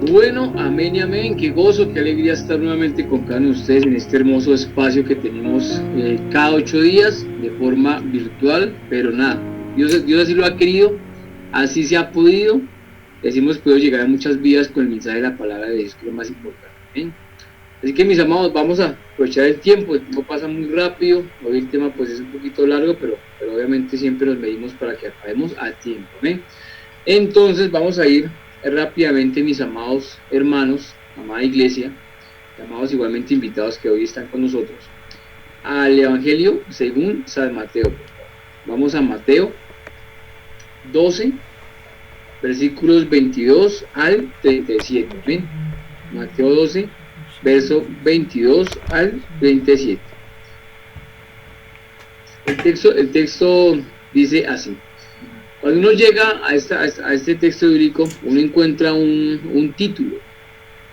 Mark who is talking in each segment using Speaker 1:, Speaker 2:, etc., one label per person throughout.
Speaker 1: Bueno, amén y amén, qué gozo, qué alegría estar nuevamente con cada uno de ustedes en este hermoso espacio que tenemos cada 8 días de forma virtual, pero nada, Dios así lo ha querido, así se ha podido, y así hemos podido llegar a muchas vidas con el mensaje de la palabra de Dios, que es lo más importante, amén. Así que mis amados, vamos a aprovechar el tiempo pasa muy rápido, hoy el tema pues es un poquito largo, pero obviamente siempre nos medimos para que acabemos a tiempo, amén. Entonces vamos a ir rápidamente, mis amados hermanos, amada iglesia, amados igualmente invitados que hoy están con nosotros, al Evangelio según San Mateo, por favor. Vamos a Mateo 12, versículos 22 al 37. ¿Ven? Mateo 12, verso 22 al 37. El texto dice así. Cuando uno llega a este texto bíblico, uno encuentra un título,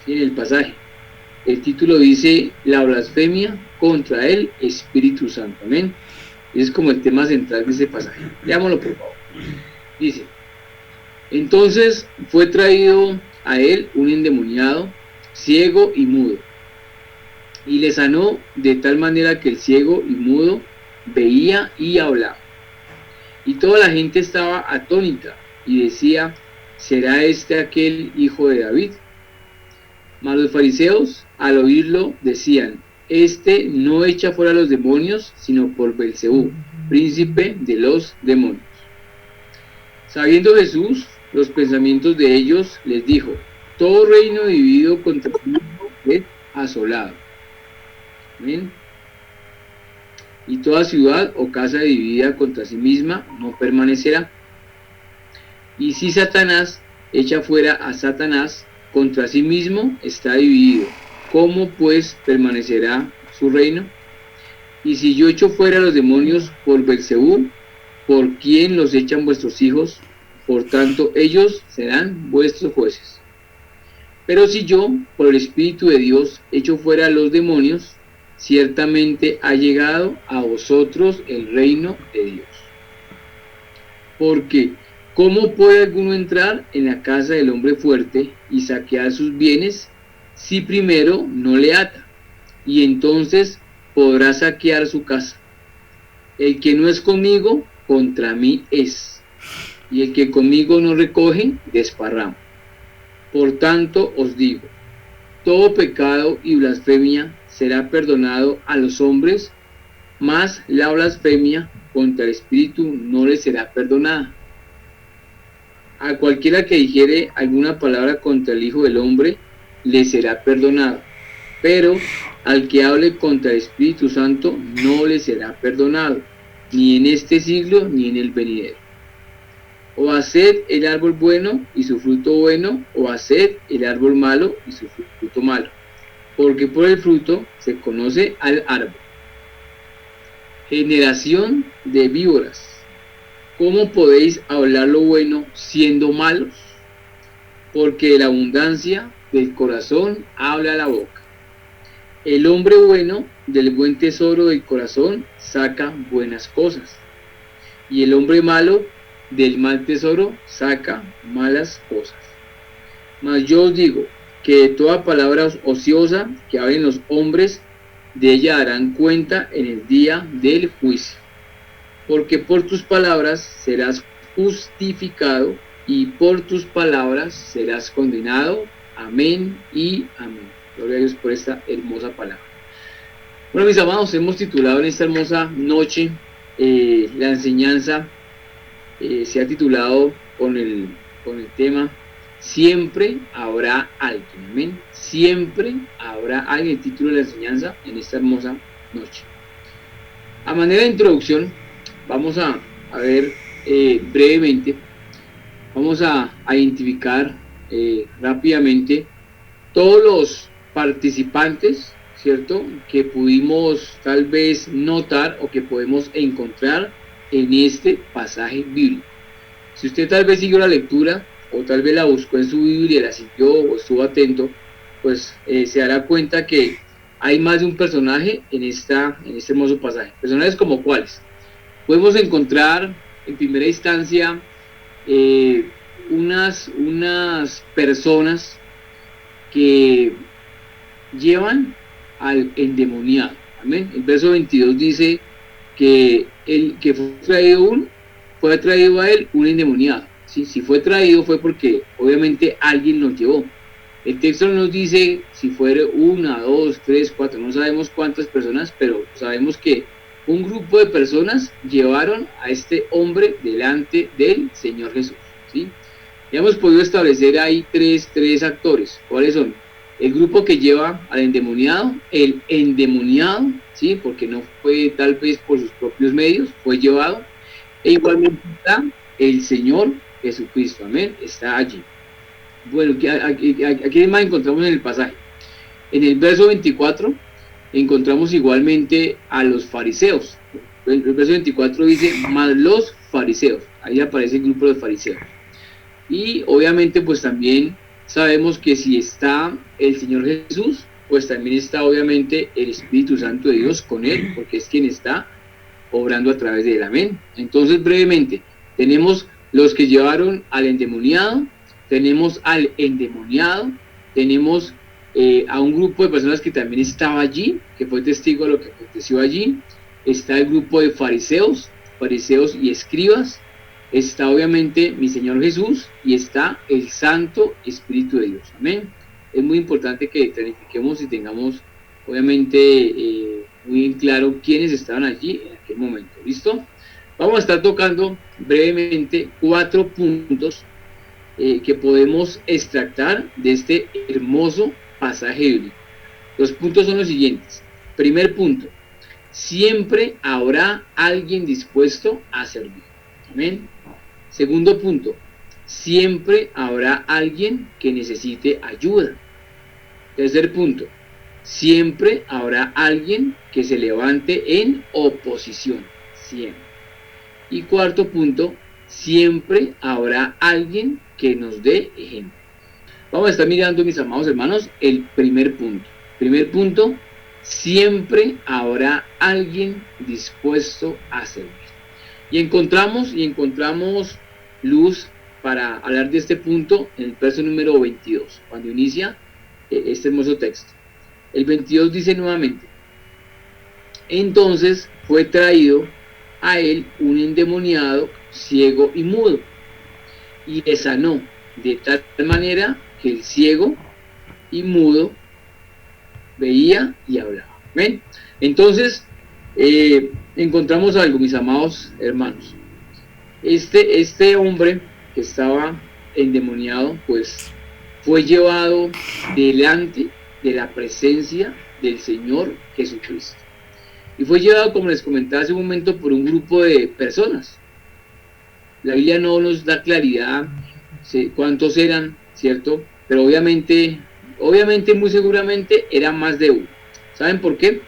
Speaker 1: ¿sí? En el pasaje. El título dice la blasfemia contra el Espíritu Santo. Amén. Ese es como el tema central de ese pasaje. Leámoslo por favor. Dice, entonces fue traído a él un endemoniado, ciego y mudo, y le sanó de tal manera que el ciego y mudo veía y hablaba. Y toda la gente estaba atónita y decía, ¿será este aquel hijo de David? Mas los fariseos, al oírlo, decían, este no echa fuera a los demonios, sino por Belcebú, príncipe de los demonios. Sabiendo Jesús los pensamientos de ellos, les dijo, todo reino dividido contra sí mismo es asolado. ¿Amén? Y toda ciudad o casa dividida contra sí misma no permanecerá. Y si Satanás echa fuera a Satanás, contra sí mismo está dividido. ¿Cómo pues permanecerá su reino? Y si yo echo fuera a los demonios por Belcebú, ¿por quién los echan vuestros hijos? Por tanto, ellos serán vuestros jueces. Pero si yo, por el Espíritu de Dios, echo fuera a los demonios, ciertamente ha llegado a vosotros el reino de Dios. Porque, ¿cómo puede alguno entrar en la casa del hombre fuerte y saquear sus bienes si primero no le ata? Y entonces podrá saquear su casa. El que no es conmigo, contra mí es. Y el que conmigo no recoge, desparrama. Por tanto os digo, todo pecado y blasfemia será perdonado a los hombres, mas la blasfemia contra el Espíritu no le será perdonada. A cualquiera que dijere alguna palabra contra el Hijo del Hombre, le será perdonado. Pero al que hable contra el Espíritu Santo, no le será perdonado, ni en este siglo, ni en el venidero. O haced el árbol bueno y su fruto bueno, o haced el árbol malo y su fruto malo. Porque por el fruto se conoce al árbol. Generación de víboras. ¿Cómo podéis hablar lo bueno siendo malos? Porque de la abundancia del corazón habla la boca. El hombre bueno del buen tesoro del corazón saca buenas cosas. Y el hombre malo del mal tesoro saca malas cosas. Mas yo os digo que de toda palabra ociosa que hablen los hombres, de ella darán cuenta en el día del juicio. Porque por tus palabras serás justificado y por tus palabras serás condenado. Amén y amén. Gloria a Dios por esta hermosa palabra. Bueno, mis amados, hemos titulado en esta hermosa noche la enseñanza, se ha titulado con el tema Siempre habrá alguien. Amén. Siempre habrá alguien, el título de la enseñanza en esta hermosa noche. A manera de introducción, vamos a ver brevemente, vamos a identificar rápidamente todos los participantes, ¿cierto?, que pudimos tal vez notar o que podemos encontrar en este pasaje bíblico. Si usted tal vez siguió la lectura o tal vez la buscó en su Biblia, la siguió o estuvo atento, pues se dará cuenta que hay más de un personaje en este hermoso pasaje. Personajes como cuáles. Podemos encontrar en primera instancia unas personas que llevan al endemoniado. Amén. El verso 22 dice que fue traído a él un endemoniado. ¿Sí? Si fue traído fue porque obviamente alguien nos llevó. El texto no nos dice si fuera 1, 2, 3, 4, no sabemos cuántas personas, pero sabemos que un grupo de personas llevaron a este hombre delante del Señor Jesús. ¿Sí? Ya hemos podido establecer ahí tres actores. ¿Cuáles son? El grupo que lleva al endemoniado, el endemoniado, ¿sí? Porque no fue tal vez por sus propios medios, fue llevado. E igualmente está el Señor Jesucristo, amén, está allí. Bueno, aquí más encontramos en el pasaje. En el verso 24 encontramos igualmente a los fariseos. El verso 24 dice, más los fariseos. Ahí aparece el grupo de los fariseos. Y obviamente pues también sabemos que si está el Señor Jesús, pues también está obviamente el Espíritu Santo de Dios con él, porque es quien está obrando a través de él, amén. Entonces brevemente, tenemos los que llevaron al endemoniado, tenemos al endemoniado, tenemos a un grupo de personas que también estaba allí, que fue testigo de lo que aconteció allí, está el grupo de fariseos y escribas, está obviamente mi Señor Jesús y está el Santo Espíritu de Dios, amén. Es muy importante que clarifiquemos y tengamos obviamente muy en claro quiénes estaban allí en aquel momento, ¿listo? Vamos a estar tocando brevemente 4 puntos que podemos extractar de este hermoso pasaje bíblico. Los puntos son los siguientes. Primer punto, siempre habrá alguien dispuesto a servir. Amén. Segundo punto, siempre habrá alguien que necesite ayuda. Tercer punto, siempre habrá alguien que se levante en oposición. Siempre. Y cuarto punto, siempre habrá alguien que nos dé ejemplo. Vamos a estar mirando, mis amados hermanos, el primer punto. Primer punto, siempre habrá alguien dispuesto a servir. Y encontramos luz para hablar de este punto en el verso número 22, cuando inicia este hermoso texto. El 22 dice nuevamente, entonces fue traído a él un endemoniado, ciego y mudo, y le sanó de tal manera que el ciego y mudo veía y hablaba. ¿Ven? Entonces, encontramos algo, mis amados hermanos. Este hombre que estaba endemoniado, pues fue llevado delante de la presencia del Señor Jesucristo. Y fue llevado, como les comentaba hace un momento, por un grupo de personas. La Biblia no nos da claridad cuántos eran, ¿cierto? Pero obviamente, muy seguramente, eran más de uno. ¿Saben por qué?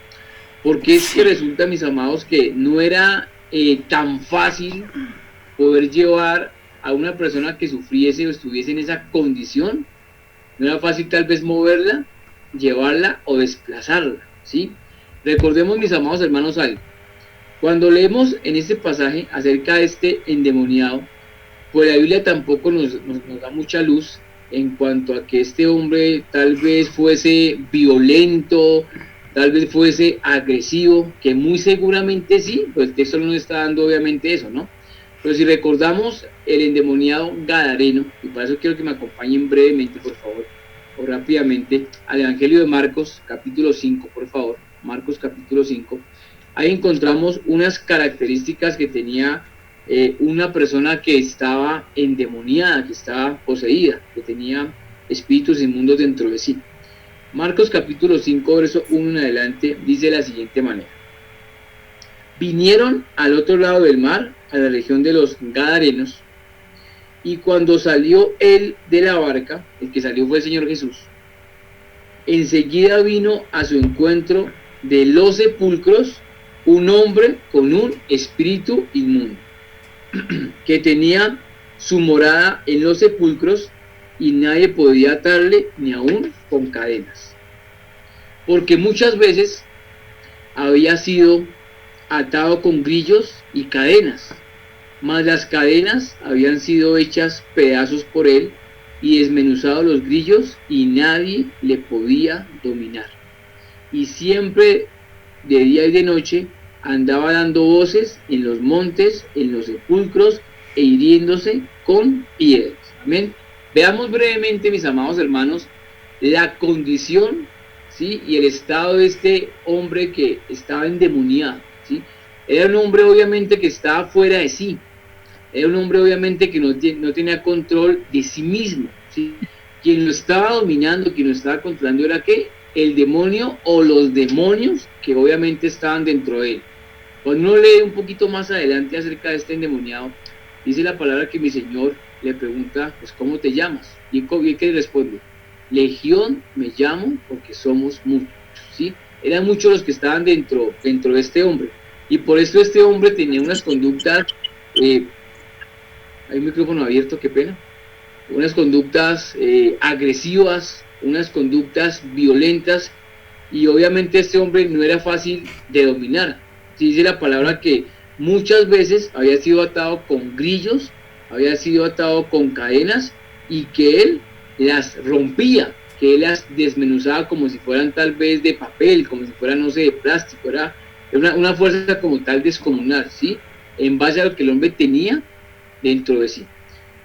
Speaker 1: Porque es que resulta, mis amados, que no era tan fácil poder llevar a una persona que sufriese o estuviese en esa condición. No era fácil tal vez moverla, llevarla o desplazarla, ¿sí? Recordemos, mis amados hermanos, algo. Cuando leemos en este pasaje acerca de este endemoniado, pues la Biblia tampoco nos da mucha luz en cuanto a que este hombre tal vez fuese violento, tal vez fuese agresivo, que muy seguramente sí, pues el texto no nos está dando obviamente eso, ¿no? Pero si recordamos el endemoniado gadareno, y para eso quiero que me acompañen brevemente, por favor, o rápidamente, al Evangelio de Marcos, capítulo 5, por favor, Marcos capítulo 5, ahí encontramos unas características que tenía una persona que estaba endemoniada, que estaba poseída, que tenía espíritus inmundos dentro de sí. Marcos capítulo 5, verso 1 en adelante, dice de la siguiente manera. Vinieron al otro lado del mar, a la región de los Gadarenos, y cuando salió él de la barca, el que salió fue el Señor Jesús, enseguida vino a su encuentro de los sepulcros un hombre con un espíritu inmundo, que tenía su morada en los sepulcros y nadie podía atarle ni aún con cadenas, porque muchas veces había sido atado con grillos y cadenas, mas las cadenas habían sido hechas pedazos por él y desmenuzado los grillos, y nadie le podía dominar. Y siempre, de día y de noche, andaba dando voces en los montes, en los sepulcros, e hiriéndose con piedras. Amén. Veamos brevemente, mis amados hermanos, la condición, ¿sí?, y el estado de este hombre que estaba endemoniado, ¿sí? Era un hombre obviamente que estaba fuera de sí. Era un hombre obviamente que no tenía control de sí mismo, ¿sí? Quien lo estaba dominando, quien lo estaba controlando era ¿qué? El demonio o los demonios que obviamente estaban dentro de él. Cuando uno lee un poquito más adelante acerca de este endemoniado, dice la palabra que mi Señor le pregunta, pues, ¿cómo te llamas? Y que responde, Legión me llamo porque somos muchos, ¿sí? Eran muchos los que estaban dentro de este hombre. Y por esto este hombre tenía unas conductas, hay un micrófono abierto, qué pena, unas conductas agresivas, unas conductas violentas, y obviamente este hombre no era fácil de dominar. Dice la palabra que muchas veces había sido atado con grillos, había sido atado con cadenas, y que él las rompía, que él las desmenuzaba como si fueran tal vez de papel, como si fueran, no sé, de plástico. Era una fuerza como tal descomunal, ¿sí? En base a lo que el hombre tenía dentro de sí.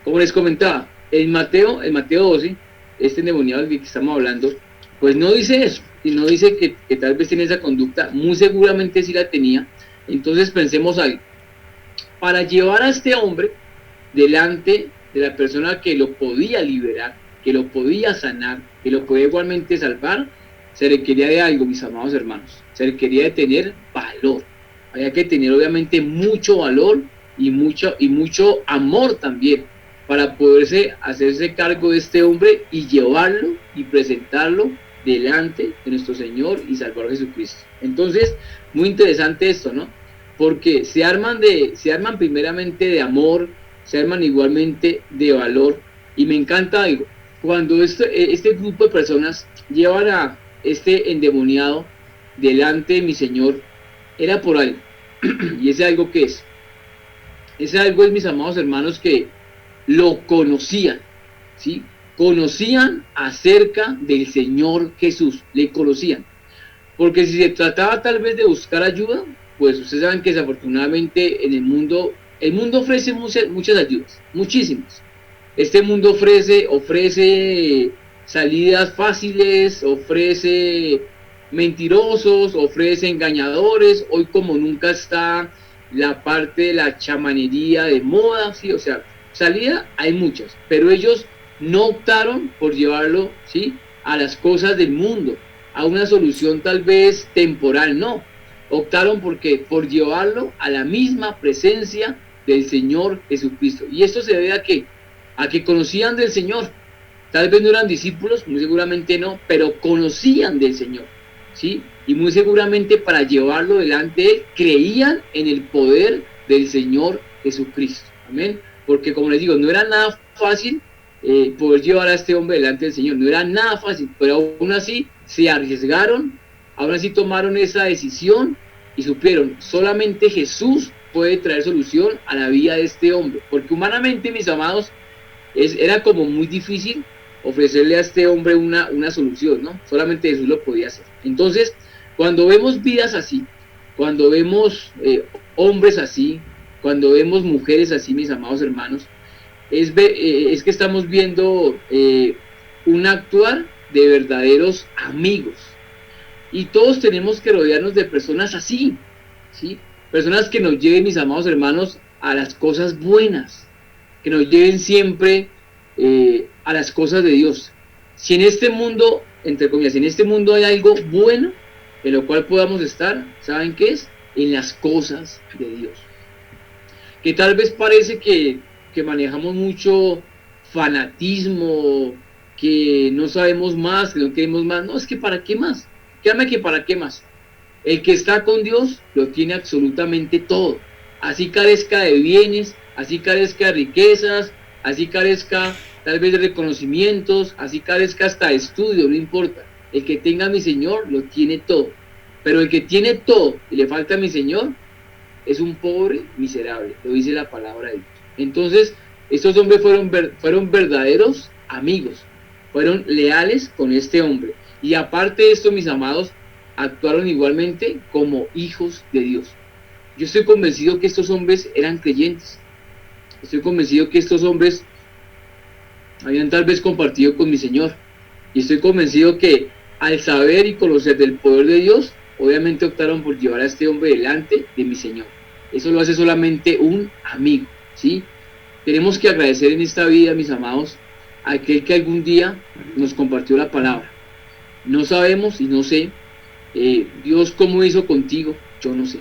Speaker 1: Como les comentaba, en Mateo 12, este endemoniado del que estamos hablando, pues no dice eso, sino dice que tal vez tiene esa conducta, muy seguramente sí la tenía. Entonces pensemos algo, para llevar a este hombre delante de la persona que lo podía liberar, que lo podía sanar, que lo podía igualmente salvar, se requería de algo, mis amados hermanos, se requería de tener valor. Había que tener obviamente mucho valor y mucho amor también, para poderse hacerse cargo de este hombre y llevarlo y presentarlo delante de nuestro Señor y Salvador Jesucristo. Entonces, muy interesante esto, ¿no? Porque se arman primeramente de amor, se arman igualmente de valor, y me encanta algo, cuando este grupo de personas llevan a este endemoniado delante de mi Señor, era por algo, y ese algo ¿qué es? Ese algo es, mis amados hermanos, que lo conocían, ¿sí? Conocían acerca del Señor Jesús, le conocían. Porque si se trataba tal vez de buscar ayuda, pues ustedes saben que desafortunadamente en el mundo ofrece muchas ayudas, muchísimas. Este mundo ofrece salidas fáciles, ofrece mentirosos, ofrece engañadores. Hoy como nunca está la parte de la chamanería de moda, ¿sí? O sea, salida hay muchas, pero ellos no optaron por llevarlo, ¿sí?, a las cosas del mundo, a una solución tal vez temporal, no. Optaron por llevarlo a la misma presencia del Señor Jesucristo. Y esto se debe a que conocían del Señor. Tal vez no eran discípulos, muy seguramente no, pero conocían del Señor, ¿sí? Y muy seguramente para llevarlo delante de él, creían en el poder del Señor Jesucristo. Amén. Porque como les digo, no era nada fácil poder llevar a este hombre delante del Señor, no era nada fácil, pero aún así se arriesgaron, aún así tomaron esa decisión y supieron, solamente Jesús puede traer solución a la vida de este hombre, porque humanamente, mis amados, era como muy difícil ofrecerle a este hombre una solución, ¿no? Solamente Jesús lo podía hacer. Entonces, cuando vemos vidas así, cuando vemos hombres así, cuando vemos mujeres así, mis amados hermanos, es que estamos viendo un actuar de verdaderos amigos. Y todos tenemos que rodearnos de personas así, ¿sí? Personas que nos lleven, mis amados hermanos, a las cosas buenas, que nos lleven siempre a las cosas de Dios. Si en este mundo, entre comillas, si en este mundo hay algo bueno en lo cual podamos estar, ¿saben qué es? En las cosas de Dios. Que tal vez parece que manejamos mucho fanatismo, que no sabemos más, que no queremos más. No, es que ¿para qué más? Créame que ¿para qué más? El que está con Dios lo tiene absolutamente todo. Así carezca de bienes, así carezca de riquezas, así carezca tal vez de reconocimientos, así carezca hasta de estudio, no importa. El que tenga a mi Señor lo tiene todo. Pero el que tiene todo y le falta a mi Señor es un pobre miserable, lo dice la palabra de Dios. Entonces, estos hombres fueron verdaderos amigos, fueron leales con este hombre. Y aparte de esto, mis amados, actuaron igualmente como hijos de Dios. Yo estoy convencido que estos hombres eran creyentes. Estoy convencido que estos hombres habían tal vez compartido con mi Señor. Y estoy convencido que al saber y conocer del poder de Dios, obviamente optaron por llevar a este hombre delante de mi Señor. Eso lo hace solamente un amigo, ¿sí? Tenemos que agradecer en esta vida, mis amados, a aquel que algún día nos compartió la palabra. No sabemos y no sé, Dios cómo hizo contigo, yo no sé.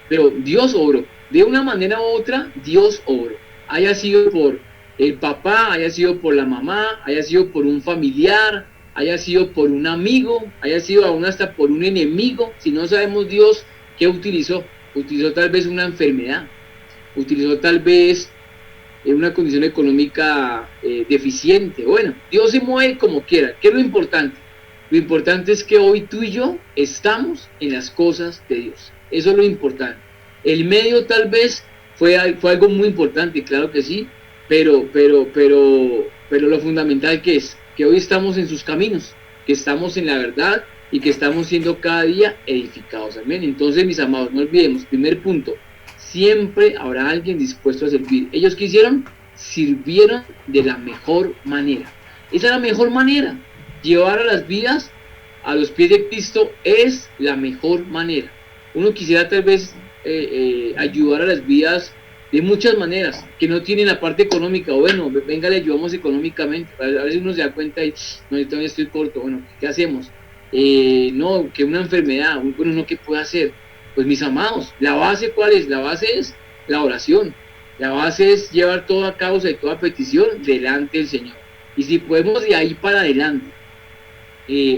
Speaker 1: Pero Dios obró. De una manera u otra, Dios obró. Haya sido por el papá, haya sido por la mamá, haya sido por un familiar, haya sido por un amigo, haya sido aún hasta por un enemigo. Si no sabemos Dios, ¿qué utilizó? Utilizó tal vez una enfermedad, utilizó tal vez una condición económica deficiente. Bueno, Dios se mueve como quiera. ¿Qué es lo importante? Lo importante es que hoy tú y yo estamos en las cosas de Dios. Eso es lo importante. El medio tal vez fue algo muy importante, claro que sí, pero lo fundamental que es que hoy estamos en sus caminos, que estamos en la verdad y que estamos siendo cada día edificados. Amén. Entonces, mis amados, no olvidemos, primer punto, siempre habrá alguien dispuesto a servir. ¿Ellos qué hicieron? Sirvieron de la mejor manera. Esa es la mejor manera. Llevar a las vidas a los pies de Cristo es la mejor manera. Uno quisiera tal vez ayudar a las vidas de muchas maneras, que no tienen la parte económica. Bueno, venga, le ayudamos económicamente. A veces uno se da cuenta y no, yo todavía estoy corto. Bueno, ¿qué hacemos? No, que una enfermedad, bueno, no, ¿qué puede hacer? Pues mis amados, ¿la base cuál es? La base es la oración. La base es llevar toda causa y toda petición delante del Señor. Y si podemos de ahí para adelante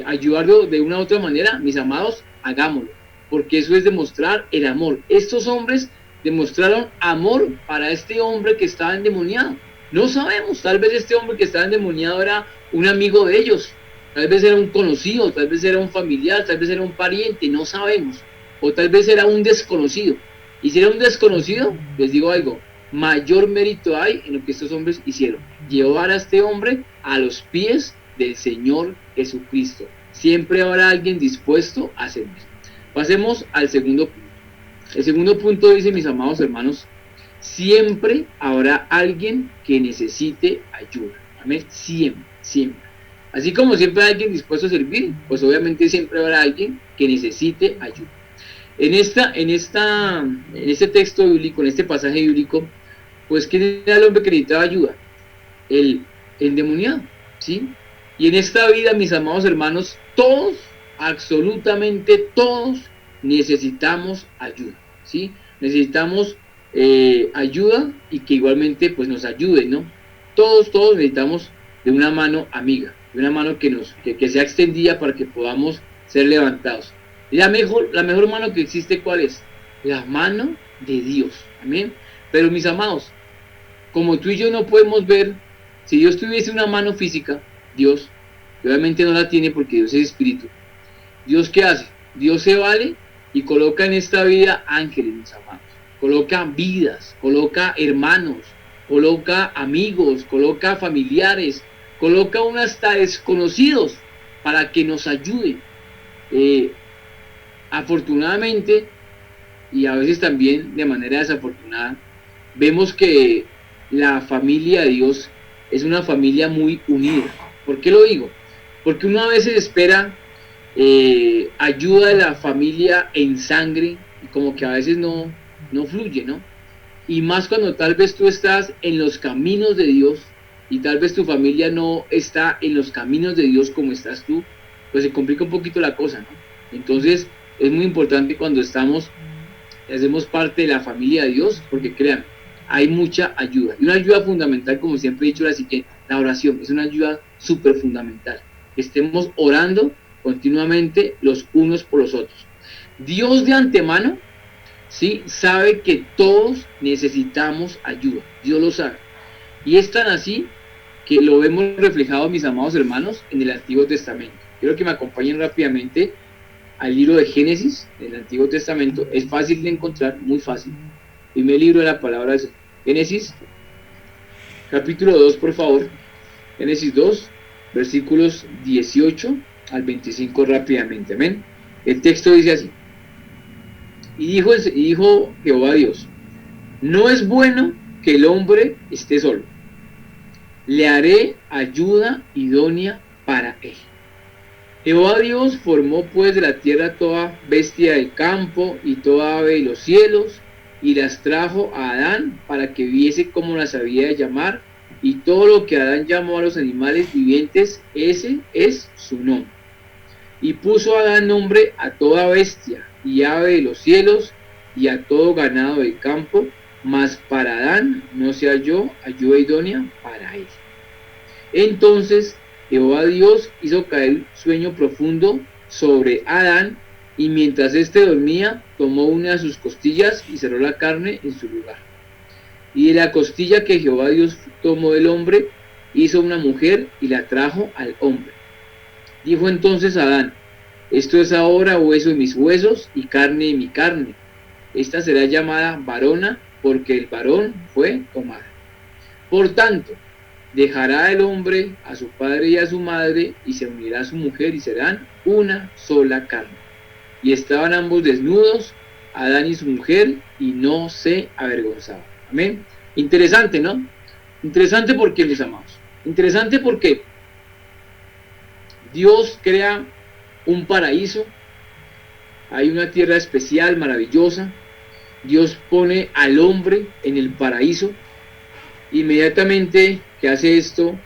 Speaker 1: ayudarlo de una u otra manera, mis amados, hagámoslo, porque eso es demostrar el amor. Estos hombres demostraron amor para este hombre que estaba endemoniado. No sabemos, tal vez este hombre que estaba endemoniado era un amigo de ellos, tal vez era un conocido, tal vez era un familiar, tal vez era un pariente, no sabemos, o tal vez era un desconocido. Y si era un desconocido, les digo algo, mayor mérito hay en lo que estos hombres hicieron, llevar a este hombre a los pies del Señor Jesucristo. Siempre habrá alguien dispuesto a servir. Pasemos al segundo punto. El segundo punto dice, mis amados hermanos, siempre habrá alguien que necesite ayuda. Amén. Siempre, siempre. Así como siempre hay alguien dispuesto a servir, pues obviamente siempre habrá alguien que necesite ayuda. En este texto bíblico, en este pasaje bíblico, pues ¿quién era el hombre que necesitaba ayuda? El endemoniado, ¿sí? Y en esta vida, mis amados hermanos, todos, absolutamente todos, necesitamos ayuda, ¿sí? Necesitamos ayuda y que igualmente pues nos ayuden, ¿no? Todos necesitamos de una mano amiga, de una mano que sea extendida para que podamos ser levantados. La mejor mano que existe, ¿cuál es? La mano de Dios, amén. Pero mis amados, como tú y yo no podemos ver, si Dios tuviese una mano física, Dios, obviamente no la tiene porque Dios es espíritu. ¿Dios qué hace? Dios se vale y coloca en esta vida ángeles, mis amados. Coloca vidas, coloca hermanos, coloca amigos, coloca familiares, coloca aún hasta desconocidos para que nos ayuden. Afortunadamente, y a veces también de manera desafortunada, vemos que la familia de Dios es una familia muy unida. ¿Por qué lo digo? Porque uno a veces espera ayuda de la familia en sangre y como que a veces no fluye, ¿no? Y más cuando tal vez tú estás en los caminos de Dios y tal vez tu familia no está en los caminos de Dios como estás tú, pues se complica un poquito la cosa, ¿no? Entonces es muy importante cuando hacemos parte de la familia de Dios, porque créanme, hay mucha ayuda. Y una ayuda fundamental, como siempre he dicho, la oración es una ayuda súper fundamental. Que estemos orando continuamente los unos por los otros. Dios de antemano, ¿sí?, sabe que todos necesitamos ayuda. Dios lo sabe. Y es tan así que lo vemos reflejado, mis amados hermanos, en el Antiguo Testamento. Quiero que me acompañen rápidamente al libro de Génesis, del Antiguo Testamento. Es fácil de encontrar, muy fácil. Primer libro de la palabra de Génesis, capítulo 2, por favor. Génesis 2, versículos 18 al 25 rápidamente. Amén. El texto dice así. Y dijo Jehová Dios, no es bueno que el hombre esté solo. Le haré ayuda idónea para él. Jehová Dios formó pues de la tierra toda bestia del campo y toda ave de los cielos, y las trajo a Adán para que viese cómo las había de llamar, y todo lo que Adán llamó a los animales vivientes, ese es su nombre. Y puso Adán nombre a toda bestia y ave de los cielos y a todo ganado del campo, mas para Adán no se halló ayuda idónea para él. Entonces Jehová Dios hizo caer sueño profundo sobre Adán, y mientras éste dormía, tomó una de sus costillas y cerró la carne en su lugar. Y de la costilla que Jehová Dios tomó del hombre, hizo una mujer y la trajo al hombre. Dijo entonces Adán, esto es ahora hueso de mis huesos y carne de mi carne. Esta será llamada varona, porque el varón fue tomada. Por tanto, dejará el hombre a su padre y a su madre, y se unirá a su mujer, y serán una sola carne. Y estaban ambos desnudos, Adán y su mujer, y no se avergonzaban. Amén. Interesante, ¿no? Interesante porque, mis amados. Interesante porque Dios crea un paraíso. Hay una tierra especial, maravillosa. Dios pone al hombre en el paraíso. Inmediatamente que hace esto,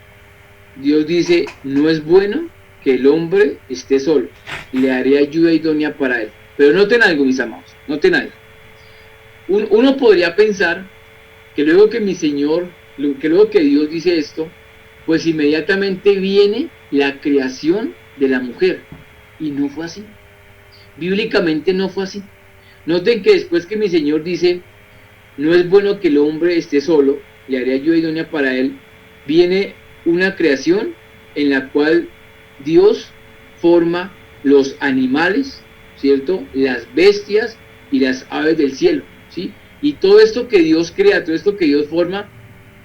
Speaker 1: Dios dice, no es bueno que el hombre esté solo, le haré ayuda idónea para él. Pero noten algo, mis amados, noten algo. Uno podría pensar que luego que luego que Dios dice esto, pues inmediatamente viene la creación de la mujer. Y no fue así. Bíblicamente no fue así. Noten que después que mi Señor dice, no es bueno que el hombre esté solo, le haré ayuda idónea para él, viene una creación en la cual Dios forma los animales, ¿cierto? Las bestias y las aves del cielo, ¿sí? Y todo esto que Dios crea, todo esto que Dios forma,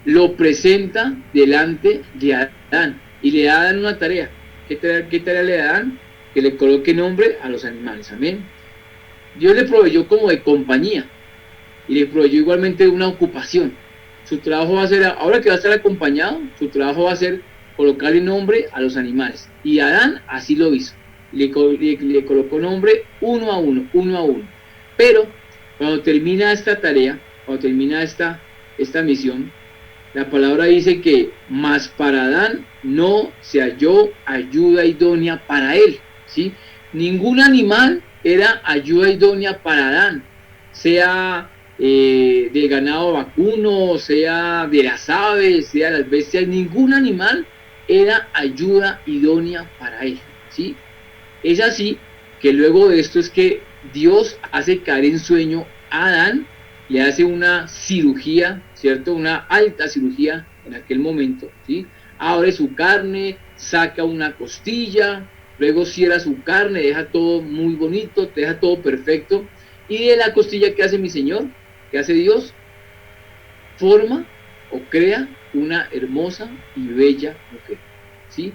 Speaker 1: lo presenta delante de Adán y le da a Adán una tarea. ¿Qué tarea le da a Adán? Que le coloque nombre a los animales, amén. Dios le proveyó como de compañía y le proveyó igualmente de una ocupación. Su trabajo va a ser, ahora que va a estar acompañado, su trabajo va a ser colocarle nombre a los animales. Y Adán así lo hizo. Le colocó nombre uno a uno. Pero cuando termina esta tarea, cuando termina esta misión, la palabra dice que mas para Adán no se halló ayuda idónea para él, ¿sí? Ningún animal era ayuda idónea para Adán, sea del ganado vacuno, sea de las aves, sea de las bestias, ningún animal era ayuda idónea para él, ¿sí? Es así que luego de esto es que Dios hace caer en sueño a Adán, le hace una cirugía, ¿cierto? Una alta cirugía en aquel momento, ¿sí? Abre su carne, saca una costilla, luego cierra su carne, deja todo muy bonito, deja todo perfecto. Y de la costilla, ¿qué hace mi Señor? ¿Qué hace Dios? Forma o crea una hermosa y bella mujer, ¿sí?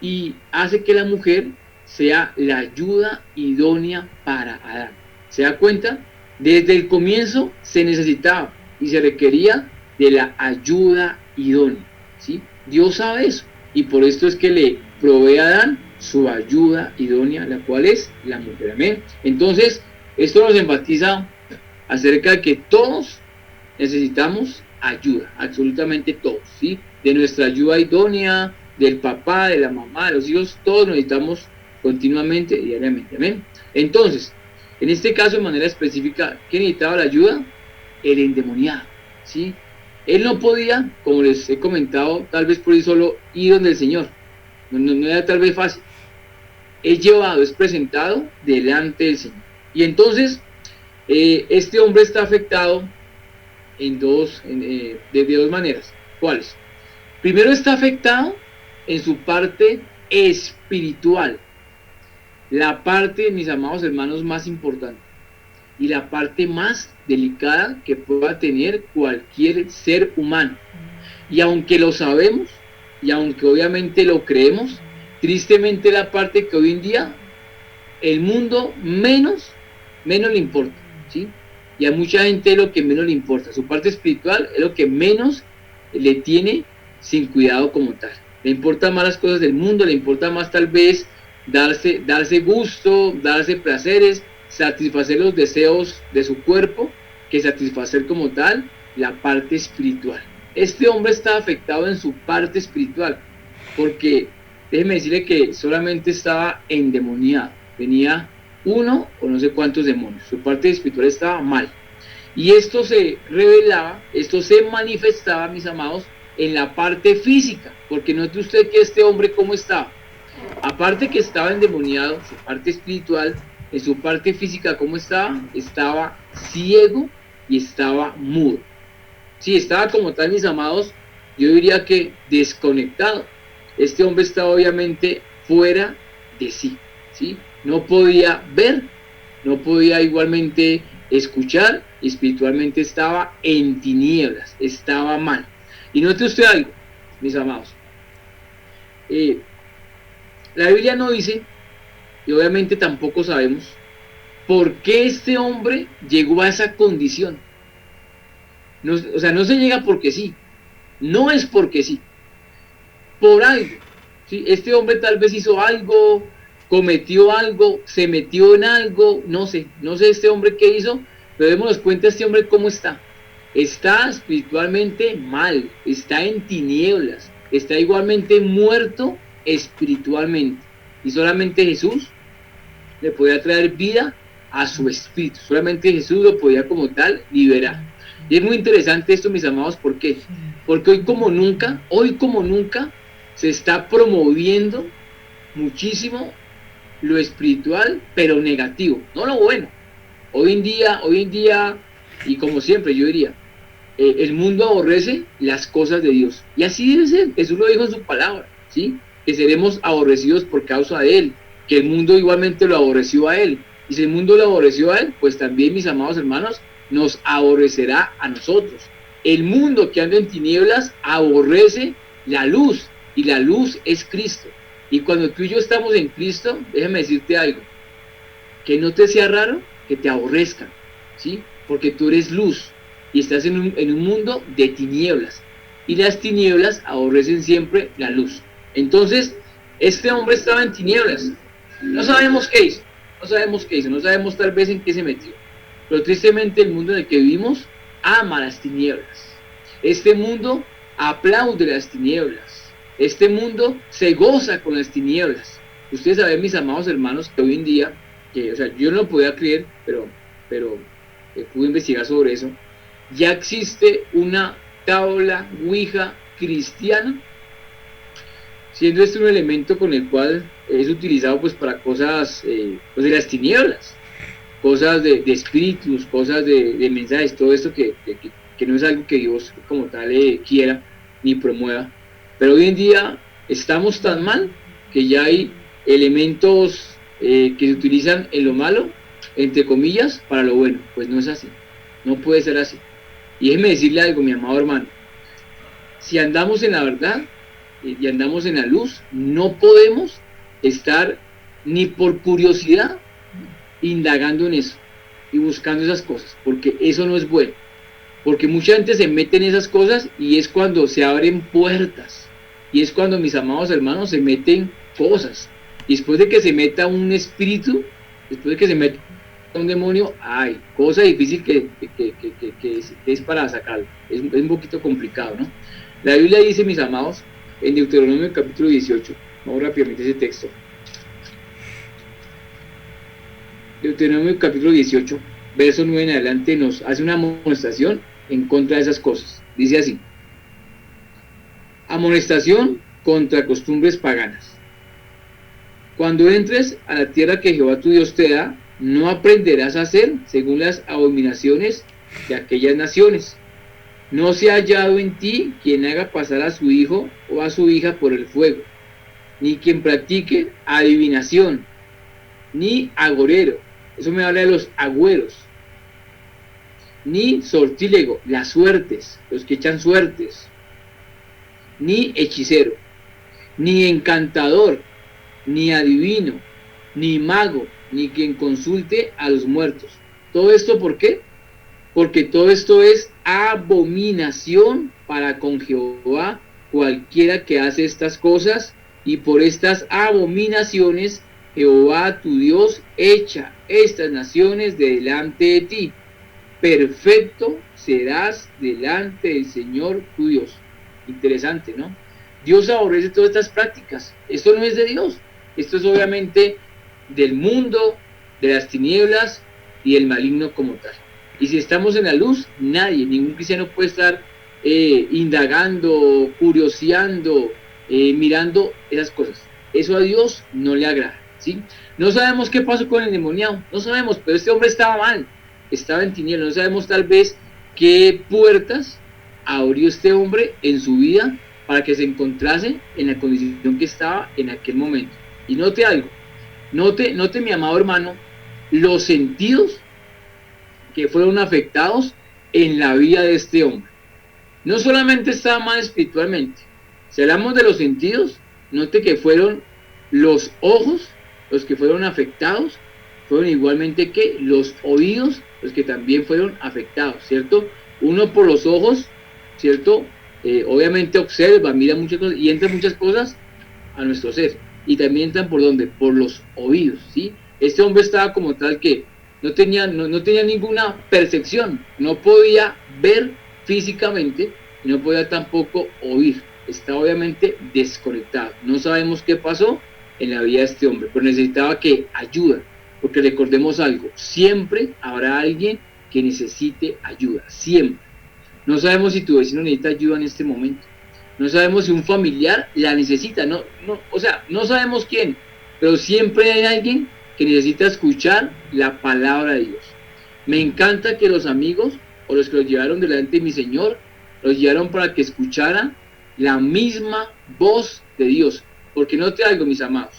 Speaker 1: Y hace que la mujer sea la ayuda idónea para Adán. ¿Se da cuenta? Desde el comienzo se necesitaba y se requería de la ayuda idónea, ¿sí? Dios sabe eso y por esto es que le provee a Adán su ayuda idónea, la cual es la mujer. Amén. Entonces, esto nos enfatiza acerca de que todos necesitamos ayuda, absolutamente todos, ¿sí? De nuestra ayuda idónea, del papá, de la mamá, de los hijos, todos necesitamos continuamente, diariamente. Amén. Entonces, en este caso, de manera específica, ¿quién necesitaba la ayuda? El endemoniado, ¿sí? Él no podía, como les he comentado, tal vez por eso solo ir donde el Señor. No era tal vez fácil. Es llevado, es presentado delante del Señor. Y entonces, este hombre está afectado de dos maneras. ¿Cuáles? Primero está afectado en su parte espiritual. La parte, mis amados hermanos, más importante y la parte más delicada que pueda tener cualquier ser humano. Y aunque lo sabemos, y aunque obviamente lo creemos, tristemente la parte que hoy en día el mundo menos le importa, ¿sí? Y a mucha gente es lo que menos le importa, su parte espiritual es lo que menos le tiene sin cuidado como tal. Le importan más las cosas del mundo, le importa más tal vez darse gusto, darse placeres, satisfacer los deseos de su cuerpo, que satisfacer como tal la parte espiritual. Este hombre está afectado en su parte espiritual, porque déjeme decirle que solamente estaba endemoniado, tenía uno o no sé cuántos demonios, su parte espiritual estaba mal. Y esto se revelaba, esto se manifestaba, mis amados, en la parte física, porque note usted que este hombre cómo estaba. Aparte que estaba endemoniado, su parte espiritual, en su parte física, ¿cómo estaba? Estaba ciego y estaba mudo. Sí, estaba como tal, mis amados, yo diría que desconectado. Este hombre estaba obviamente fuera de sí, ¿sí? No podía ver, no podía igualmente escuchar, espiritualmente estaba en tinieblas, estaba mal. Y note usted algo, mis amados. La Biblia no dice, y obviamente tampoco sabemos, por qué este hombre llegó a esa condición. No, o sea, no se llega porque sí, no es porque sí, por algo. ¿Sí? Este hombre tal vez hizo algo, cometió algo, se metió en algo, no sé este hombre qué hizo, pero démonos cuenta este hombre cómo está. Está espiritualmente mal, está en tinieblas, está igualmente muerto espiritualmente. Y solamente Jesús le podía traer vida a su espíritu, solamente Jesús lo podía como tal liberar. Y es muy interesante esto, mis amados, ¿por qué? Porque hoy como nunca, se está promoviendo muchísimo lo espiritual, pero negativo, no lo bueno. Hoy en día, y como siempre yo diría, el mundo aborrece las cosas de Dios. Y así debe ser, Jesús lo dijo en su palabra, ¿sí? Que seremos aborrecidos por causa de Él, que el mundo igualmente lo aborreció a Él. Y si el mundo lo aborreció a Él, pues también, mis amados hermanos, nos aborrecerá a nosotros. El mundo que anda en tinieblas aborrece la luz, y la luz es Cristo. Y cuando tú y yo estamos en Cristo, déjame decirte algo, que no te sea raro que te aborrezcan, ¿sí? Porque tú eres luz y estás en un mundo de tinieblas, y las tinieblas aborrecen siempre la luz. Entonces, este hombre estaba en tinieblas, no sabemos qué hizo, no sabemos tal vez en qué se metió, pero tristemente el mundo en el que vivimos ama las tinieblas. Este mundo aplaude las tinieblas. Este mundo se goza con las tinieblas. Ustedes saben, mis amados hermanos, que hoy en día, o sea, yo no lo podía creer, pero pude investigar sobre eso. Ya existe una tabla Ouija cristiana, siendo este un elemento con el cual es utilizado pues para cosas pues de las tinieblas, cosas de espíritus, cosas de mensajes, todo esto que no es algo que Dios como tal quiera ni promueva. Pero hoy en día estamos tan mal que ya hay elementos que se utilizan en lo malo, entre comillas, para lo bueno. Pues no es así, no puede ser así. Y déjeme decirle algo, mi amado hermano, si andamos en la verdad y andamos en la luz, no podemos estar ni por curiosidad indagando en eso y buscando esas cosas, porque eso no es bueno, porque mucha gente se mete en esas cosas y es cuando se abren puertas, y es cuando, mis amados hermanos, se meten cosas, y después de que se meta un espíritu, después de que se meta un demonio, hay cosa difícil que es para sacarlo, es un poquito complicado, ¿no? La Biblia dice, mis amados, en Deuteronomio capítulo 18, vamos rápidamente a ese texto. Deuteronomio capítulo 18, verso 9 en adelante, nos hace una amonestación en contra de esas cosas. Dice así: amonestación contra costumbres paganas. Cuando entres a la tierra que Jehová tu Dios te da, no aprenderás a hacer según las abominaciones de aquellas naciones. No se ha hallado en ti quien haga pasar a su hijo o a su hija por el fuego, ni quien practique adivinación, ni agorero, eso me habla de los agüeros, ni sortílego, las suertes, los que echan suertes, ni hechicero. ni encantador, ni adivino, ni mago, ni quien consulte a los muertos. ¿Todo esto por qué? Porque todo esto es abominación para con Jehová cualquiera que hace estas cosas, y por estas abominaciones Jehová tu Dios echa estas naciones de delante de ti. Perfecto serás delante del Señor tu Dios. Interesante, ¿no? Dios aborrece todas estas prácticas. Esto no es de Dios. Esto es obviamente del mundo, de las tinieblas y del maligno como tal. Y si estamos en la luz, nadie, ningún cristiano puede estar indagando, curioseando, mirando esas cosas. Eso a Dios no le agrada, ¿sí? No sabemos qué pasó con el endemoniado, no sabemos, pero este hombre estaba mal, estaba en tinieblas. No sabemos tal vez qué puertas abrió este hombre en su vida para que se encontrase en la condición que estaba en aquel momento. Y note algo, note mi amado hermano, los sentidos que fueron afectados en la vida de este hombre. No solamente estaba mal espiritualmente. Si hablamos de los sentidos, note que fueron los ojos los que fueron afectados, fueron igualmente que los oídos los que también fueron afectados, ¿cierto? Uno por los ojos, ¿cierto? Obviamente observa, mira muchas cosas y entra muchas cosas a nuestro ser. Y también entran por ¿dónde? Por los oídos, ¿sí? Este hombre estaba como tal que no tenía ninguna percepción, no podía ver físicamente y no podía tampoco oír. Está obviamente desconectado. No sabemos qué pasó en la vida de este hombre, pero necesitaba que ayuda, porque recordemos algo, siempre habrá alguien que necesite ayuda, siempre. No sabemos si tu vecino necesita ayuda en este momento, no sabemos si un familiar la necesita, o sea, no sabemos quién, pero siempre hay alguien que necesita escuchar la palabra de Dios. Me encanta que los amigos o los que los llevaron delante de mi Señor, los llevaron para que escucharan la misma voz de Dios. Porque note algo, mis amados,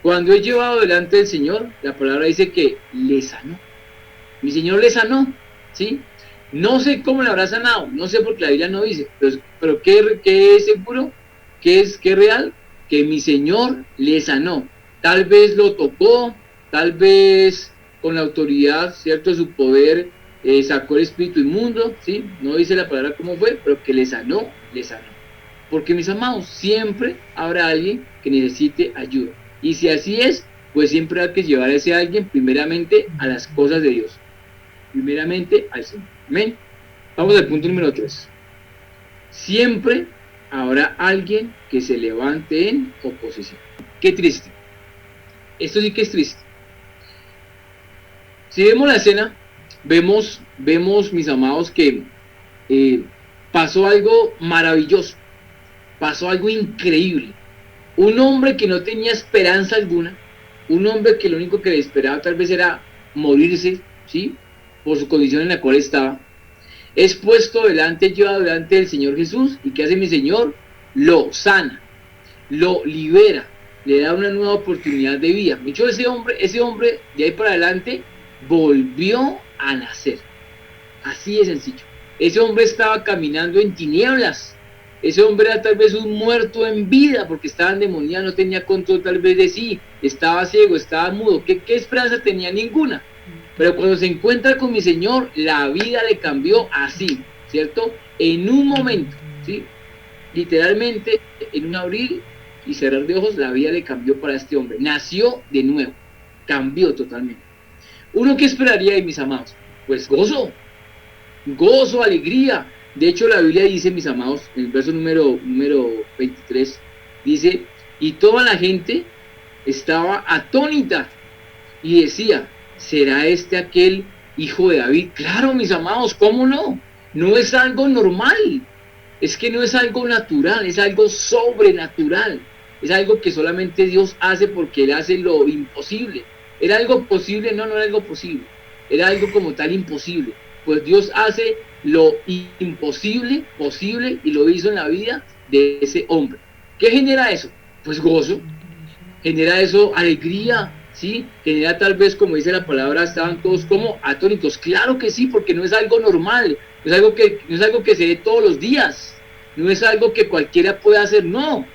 Speaker 1: cuando he llevado delante del Señor, la palabra dice que le sanó. Mi Señor le sanó, ¿sí? No sé cómo le habrá sanado, no sé porque la Biblia no dice, pero ¿qué es seguro? ¿Qué es real? Que mi Señor le sanó. Tal vez lo tocó, tal vez con la autoridad, ¿cierto? Su poder sacó el espíritu inmundo, ¿sí? No dice la palabra cómo fue, pero que le sanó, le sanó. Porque mis amados, siempre habrá alguien que necesite ayuda. Y si así es, pues siempre hay que llevar a ese alguien primeramente a las cosas de Dios. Primeramente al Señor. Amén. Vamos al punto número 3. Siempre habrá alguien que se levante en oposición. Qué triste. Esto sí que es triste. Si vemos la escena, vemos mis amados, que pasó algo maravilloso. Pasó algo increíble. Un hombre que no tenía esperanza alguna, un hombre que lo único que le esperaba tal vez era morirse, ¿sí? Por su condición en la cual estaba, es puesto llevado delante del Señor Jesús. ¿Y qué hace mi Señor? Lo sana, lo libera, le da una nueva oportunidad de vida. De hecho, ese hombre de ahí para adelante volvió a nacer. Así de sencillo. Ese hombre estaba caminando en tinieblas. Ese hombre era tal vez un muerto en vida, porque estaba endemoniado, no tenía control tal vez de sí, estaba ciego, estaba mudo. ¿Qué esperanza tenía? Ninguna. Pero cuando se encuentra con mi Señor, la vida le cambió así, ¿cierto? En un momento, ¿sí? Literalmente, en un abrir y cerrar de ojos, la vida le cambió para este hombre. Nació de nuevo, cambió totalmente. ¿Uno qué esperaría de mis amados? Pues gozo, alegría. De hecho, la Biblia dice, mis amados, en el verso número 23, dice, y toda la gente estaba atónita y decía, ¿será este aquel hijo de David? Claro, mis amados, ¿cómo no? No es algo normal, es que no es algo natural, es algo sobrenatural, es algo que solamente Dios hace porque Él hace lo imposible. ¿Era algo posible? No, no era algo posible, era algo como tal imposible. Pues Dios hace lo imposible posible y lo hizo en la vida de ese hombre. ¿Qué genera eso? Pues gozo, genera eso alegría, ¿sí? Genera tal vez, como dice la palabra, estaban todos como atónitos. Claro que sí, porque no es algo normal, no es algo que se dé todos los días, no es algo que cualquiera pueda hacer, no.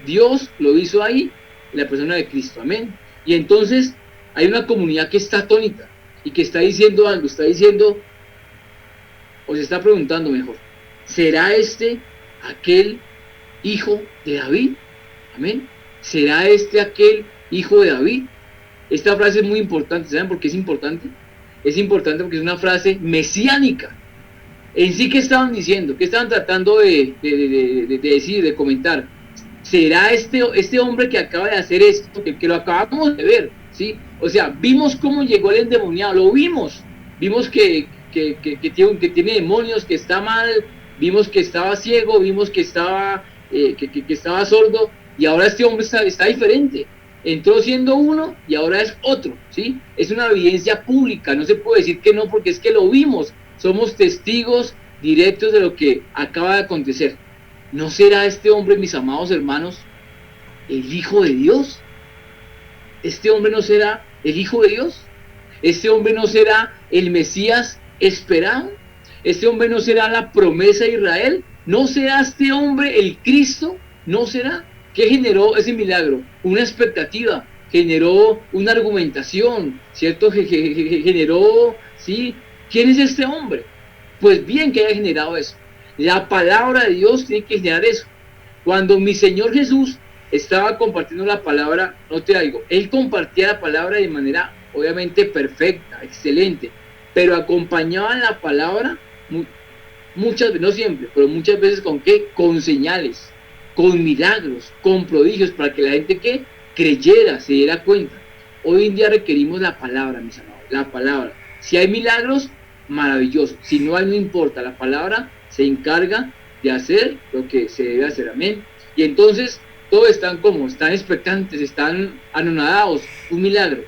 Speaker 1: Dios lo hizo ahí, en la persona de Cristo, amén. Y entonces hay una comunidad que está atónita y que está diciendo algo, está diciendo, o se está preguntando mejor, ¿será este aquel hijo de David? Amén. ¿Será este aquel hijo de David? Esta frase es muy importante. ¿Saben por qué es importante? Es importante porque es una frase mesiánica. En sí, ¿qué estaban diciendo? ¿Qué estaban tratando de decir, de comentar? ¿Será este hombre que acaba de hacer esto, que lo acabamos de ver? ¿Sí? O sea, vimos cómo llegó el endemoniado, lo vimos. Vimos que tiene demonios, que está mal, vimos que estaba ciego, vimos que estaba, que estaba sordo, y ahora este hombre está diferente. Entró siendo uno y ahora es otro, ¿sí? Es una evidencia pública, no se puede decir que no, porque es que lo vimos. Somos testigos directos de lo que acaba de acontecer. ¿No será este hombre, mis amados hermanos, el Hijo de Dios? ¿Este hombre no será el Hijo de Dios? ¿Este hombre no será el Mesías esperado? ¿Este hombre no será la promesa de Israel? ¿No será este hombre el Cristo? ¿No será? ¿Qué generó ese milagro? Una expectativa, generó una argumentación, ¿cierto? Generó, ¿sí? ¿Quién es este hombre? Pues bien que haya generado eso. La palabra de Dios tiene que generar eso. Cuando mi Señor Jesús estaba compartiendo la palabra, no te digo, Él compartía la palabra de manera obviamente perfecta, excelente, pero acompañaba la palabra muchas veces, no siempre, pero muchas veces ¿con qué? Con señales, con milagros, con prodigios, para que la gente que creyera, se diera cuenta. Hoy en día requerimos la palabra, mis amados, la palabra. Si hay milagros, maravilloso. Si no hay, no importa. La palabra se encarga de hacer lo que se debe hacer. Amén. Y entonces todos están como, están expectantes, están anonadados. Un milagro.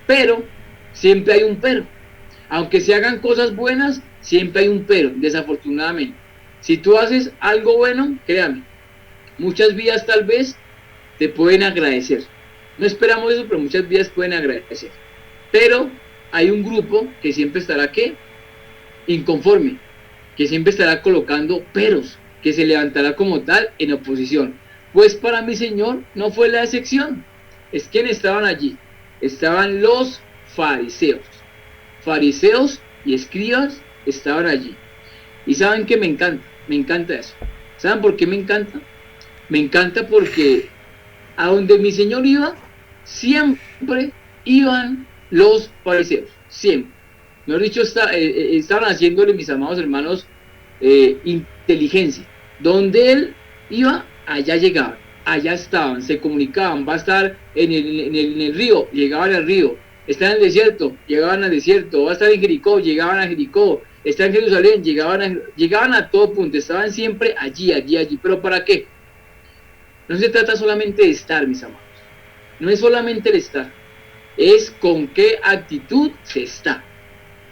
Speaker 1: Pero siempre hay un pero. Aunque se hagan cosas buenas, siempre hay un pero, desafortunadamente. Si tú haces algo bueno, créame, muchas vidas tal vez te pueden agradecer. No esperamos eso, pero muchas vidas pueden agradecer. Pero hay un grupo que siempre estará, ¿qué? Inconforme, que siempre estará colocando peros, que se levantará como tal en oposición. Pues para mi Señor no fue la excepción. Es quienes estaban allí. Estaban los fariseos. Fariseos y escribas estaban allí. Y saben que me encanta eso. ¿Saben por qué me encanta? Me encanta porque a donde mi Señor iba, siempre iban los fariseos, siempre. Mejor dicho, estaban haciéndole, mis amados hermanos, inteligencia. Donde él iba, allá llegaban, allá estaban, se comunicaban. Va a estar en el río, llegaban al río. Está en el desierto, llegaban al desierto. Va a estar en Jericó, llegaban a Jericó. Está en Jerusalén, llegaban a todo punto. Estaban siempre allí. ¿Pero para qué? No se trata solamente de estar, mis amados. No es solamente el estar. Es con qué actitud se está.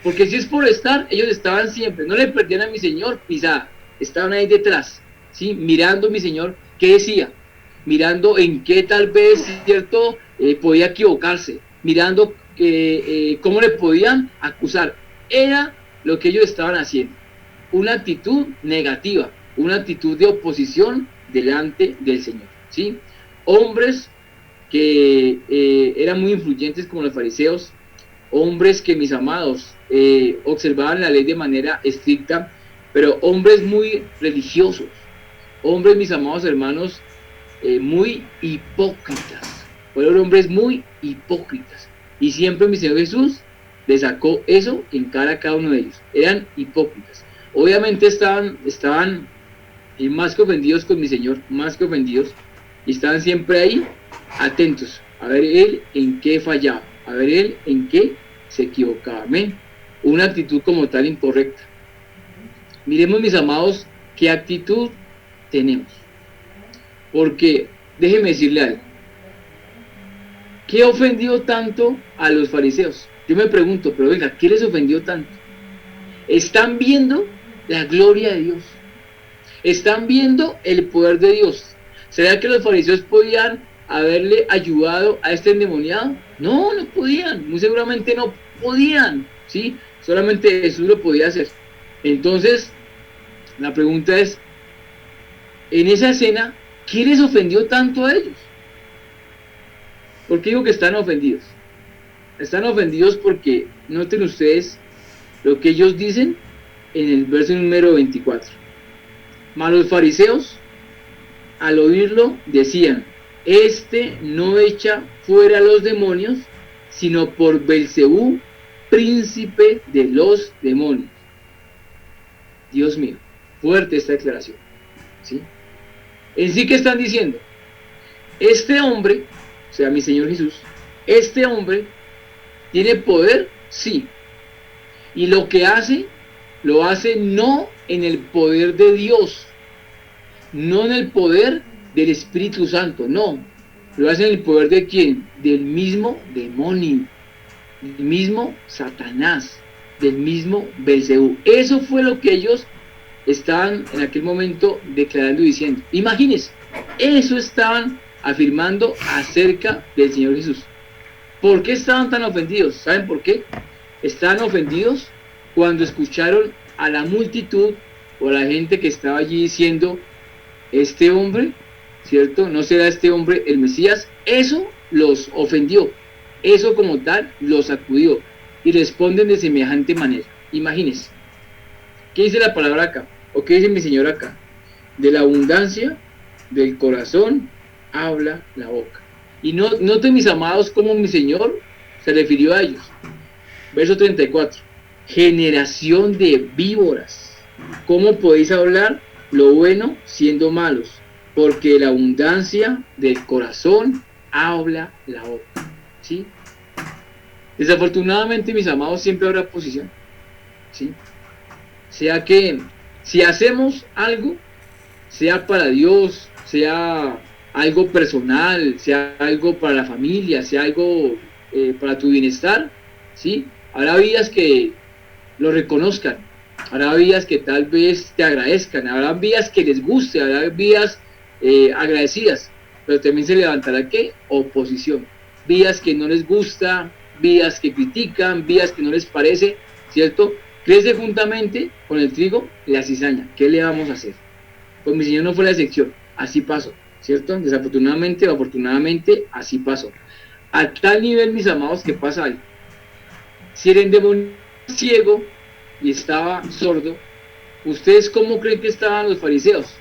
Speaker 1: Porque si es por estar, ellos estaban siempre. No le perdían a mi Señor pisada. Estaban ahí detrás, ¿sí? Mirando a mi Señor qué decía. Mirando en qué tal vez, ¿cierto? Podía equivocarse. Mirando cómo le podían acusar. Era lo que ellos estaban haciendo. Una actitud negativa. Una actitud de oposición delante del Señor, ¿sí? Hombres que eran muy influyentes como los fariseos, hombres que, mis amados, observaban la ley de manera estricta, pero hombres muy religiosos, hombres, mis amados hermanos, muy hipócritas, fueron hombres muy hipócritas, y siempre mi Señor Jesús le sacó eso en cara a cada uno de ellos. Eran hipócritas. Obviamente estaban más que ofendidos con mi Señor, más que ofendidos, y estaban siempre ahí, atentos, a ver él en qué fallaba, a ver él en qué se equivocaba. Amén. Una actitud como tal incorrecta. Miremos, mis amados, qué actitud tenemos. Porque, déjeme decirle algo. ¿Qué ofendió tanto a los fariseos? Yo me pregunto, pero venga, ¿qué les ofendió tanto? Están viendo la gloria de Dios. Están viendo el poder de Dios. ¿Será que los fariseos podían haberle ayudado a este endemoniado? No, no podían. Muy seguramente no podían, ¿sí? Solamente Jesús lo podía hacer. Entonces, la pregunta es, en esa escena, ¿Qué les ofendió tanto a ellos? ¿Por qué digo que están ofendidos? Están ofendidos porque, noten ustedes lo que ellos dicen en el verso número 24. Mas los fariseos, al oírlo, decían: este no echa fuera a los demonios, sino por Belcebú, príncipe de los demonios. Dios mío, fuerte esta declaración, ¿sí? En sí, ¿qué están diciendo? Este hombre, o sea, mi Señor Jesús, este hombre tiene poder, sí, y lo que hace, lo hace no en el poder de Dios, no en el poder del Espíritu Santo, no, lo hace en el poder de ¿quién? Del mismo demonio, del mismo Satanás, del mismo Belcebú. Eso fue lo que ellos estaban en aquel momento declarando y diciendo. Imagínense, eso estaban afirmando acerca del Señor Jesús. ¿Por qué estaban tan ofendidos? ¿Saben por qué? Estaban ofendidos cuando escucharon a la multitud o a la gente que estaba allí diciendo: este hombre, ¿cierto? ¿No será este hombre el Mesías? Eso los ofendió, eso como tal los sacudió, y responden de semejante manera. Imagínense, ¿qué dice la palabra acá? ¿O qué dice mi Señor acá? De la abundancia del corazón habla la boca. Y noten, mis amados, cómo mi Señor se refirió a ellos. Verso 34. Generación de víboras, ¿cómo podéis hablar lo bueno siendo malos? Porque de la abundancia del corazón habla la boca. ¿Sí? Desafortunadamente, mis amados, siempre habrá oposición. ¿Sí? Sea que si hacemos algo, sea para Dios, sea algo personal, sea algo para la familia, sea algo para tu bienestar, ¿sí? Habrá vidas que lo reconozcan, habrá vidas que tal vez te agradezcan, habrá vidas que les guste, habrá vidas agradecidas, pero también se levantará ¿qué? Oposición, vidas que no les gusta, vidas que critican, vidas que no les parece, ¿cierto? Crece juntamente con el trigo la cizaña. ¿Qué le vamos a hacer? Pues mi Señor no fue la excepción, así pasó, ¿cierto? Desafortunadamente o afortunadamente, así pasó. A tal nivel, mis amados, que pasa algo. Si el endemoniado ciego y estaba sordo, ¿ustedes cómo creen que estaban los fariseos?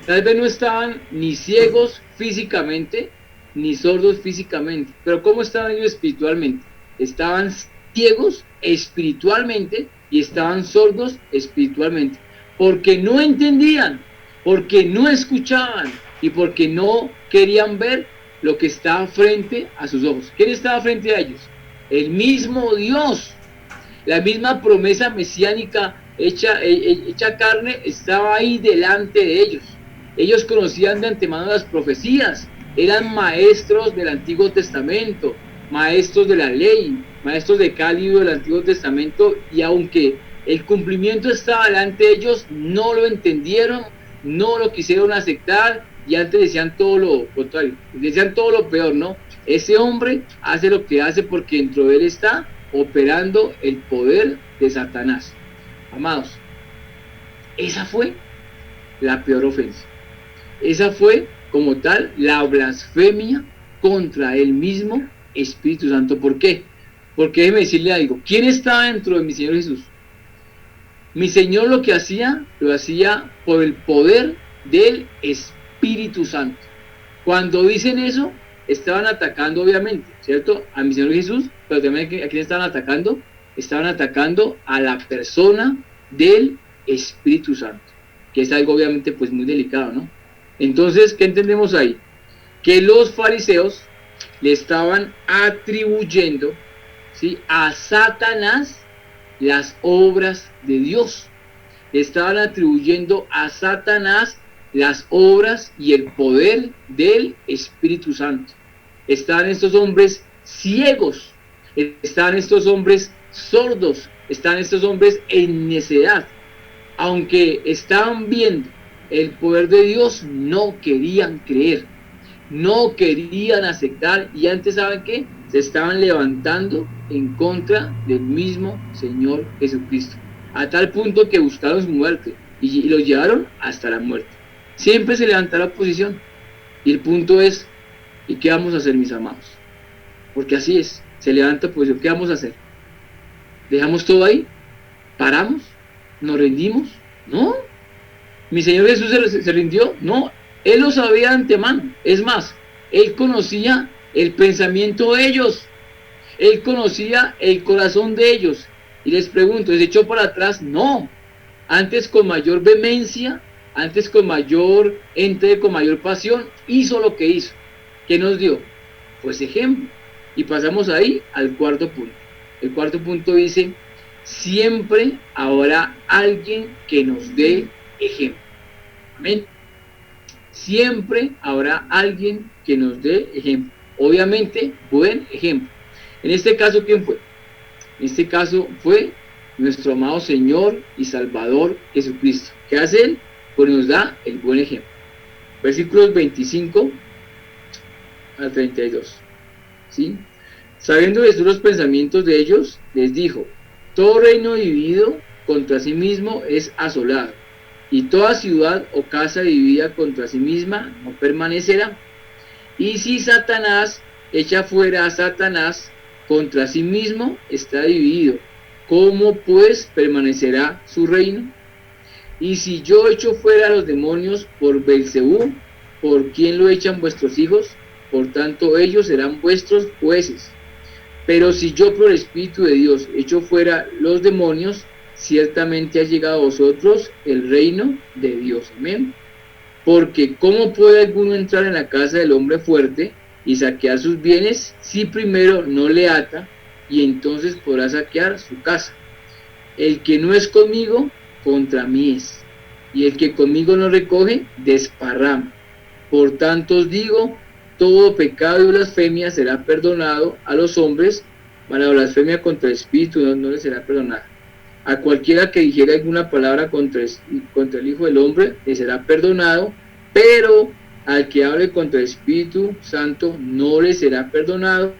Speaker 1: Tal vez no estaban ni ciegos físicamente, ni sordos físicamente, pero ¿cómo estaban ellos espiritualmente? Estaban ciegos espiritualmente y estaban sordos espiritualmente, porque no entendían, porque no escuchaban y porque no querían ver lo que estaba frente a sus ojos. ¿Quién estaba frente a ellos? El mismo Dios. La misma promesa mesiánica hecha carne estaba ahí delante de ellos. Ellos conocían de antemano las profecías, eran maestros del Antiguo Testamento, maestros de la ley, maestros de cada libro del Antiguo Testamento, y aunque el cumplimiento estaba delante de ellos, no lo entendieron, no lo quisieron aceptar, y antes decían todo lo contrario, decían todo lo peor, ¿no? Ese hombre hace lo que hace porque dentro de él está operando el poder de Satanás. Amados, esa fue la peor ofensa. Esa fue, como tal, la blasfemia contra el mismo Espíritu Santo. ¿Por qué? Porque déjeme decirle algo. ¿Quién estaba dentro de mi Señor Jesús? Mi Señor lo que hacía, lo hacía por el poder del Espíritu Santo. Cuando dicen eso, estaban atacando obviamente, ¿cierto? A mi Señor Jesús, pero también ¿a quién estaban atacando? Estaban atacando a la persona del Espíritu Santo, que es algo obviamente pues muy delicado, ¿no? Entonces, ¿qué entendemos ahí? Que los fariseos le estaban atribuyendo, ¿sí?, a Satanás las obras de Dios. Le estaban atribuyendo a Satanás las obras y el poder del Espíritu Santo. Estaban estos hombres ciegos, estaban estos hombres sordos, estaban estos hombres en necedad. Aunque estaban viendo el poder de Dios, no querían creer, no querían aceptar, y antes, ¿saben qué? Se estaban levantando en contra del mismo Señor Jesucristo, a tal punto que buscaron su muerte y los llevaron hasta la muerte. Siempre se levanta la oposición. Y el punto es, ¿y qué vamos a hacer, mis amados? Porque así es, se levanta oposición, ¿qué vamos a hacer? ¿Dejamos todo ahí? ¿Paramos? ¿Nos rendimos? No. ¿Mi Señor Jesús se rindió? No. Él lo sabía de antemano. Es más, Él conocía el pensamiento de ellos. Él conocía el corazón de ellos. Y les pregunto, ¿se echó para atrás? No. Antes con mayor vehemencia, antes con mayor entrega, con mayor pasión, hizo lo que hizo. ¿Qué nos dio? Pues ejemplo. Y pasamos ahí al cuarto punto. El cuarto punto dice, siempre habrá alguien que nos dé ejemplo. Amén. Siempre habrá alguien que nos dé ejemplo. Obviamente, buen ejemplo. En este caso, ¿quién fue? En este caso fue nuestro amado Señor y Salvador Jesucristo. ¿Qué hace Él? Pues nos da el buen ejemplo. Versículos 25 al 32. ¿Sí? Sabiendo Jesús los pensamientos de ellos, les dijo, todo reino dividido contra sí mismo es asolado, y toda ciudad o casa dividida contra sí misma no permanecerá. Y si Satanás echa fuera a Satanás, contra sí mismo está dividido. ¿Cómo pues permanecerá su reino? Y si yo echo fuera a los demonios por Belzebú, ¿por quién lo echan vuestros hijos? Por tanto ellos serán vuestros jueces. Pero si yo por el Espíritu de Dios echo fuera los demonios, ciertamente ha llegado a vosotros el reino de Dios. Amén. Porque ¿cómo puede alguno entrar en la casa del hombre fuerte y saquear sus bienes si primero no le ata, y entonces podrá saquear su casa? El que no es conmigo, contra mí es, y el que conmigo no recoge, desparrama. Por tanto os digo, todo pecado y blasfemia será perdonado a los hombres, mas la blasfemia contra el Espíritu no le será perdonada. A cualquiera que dijera alguna palabra contra el Hijo del Hombre le será perdonado, pero al que hable contra el Espíritu Santo no le será perdonado,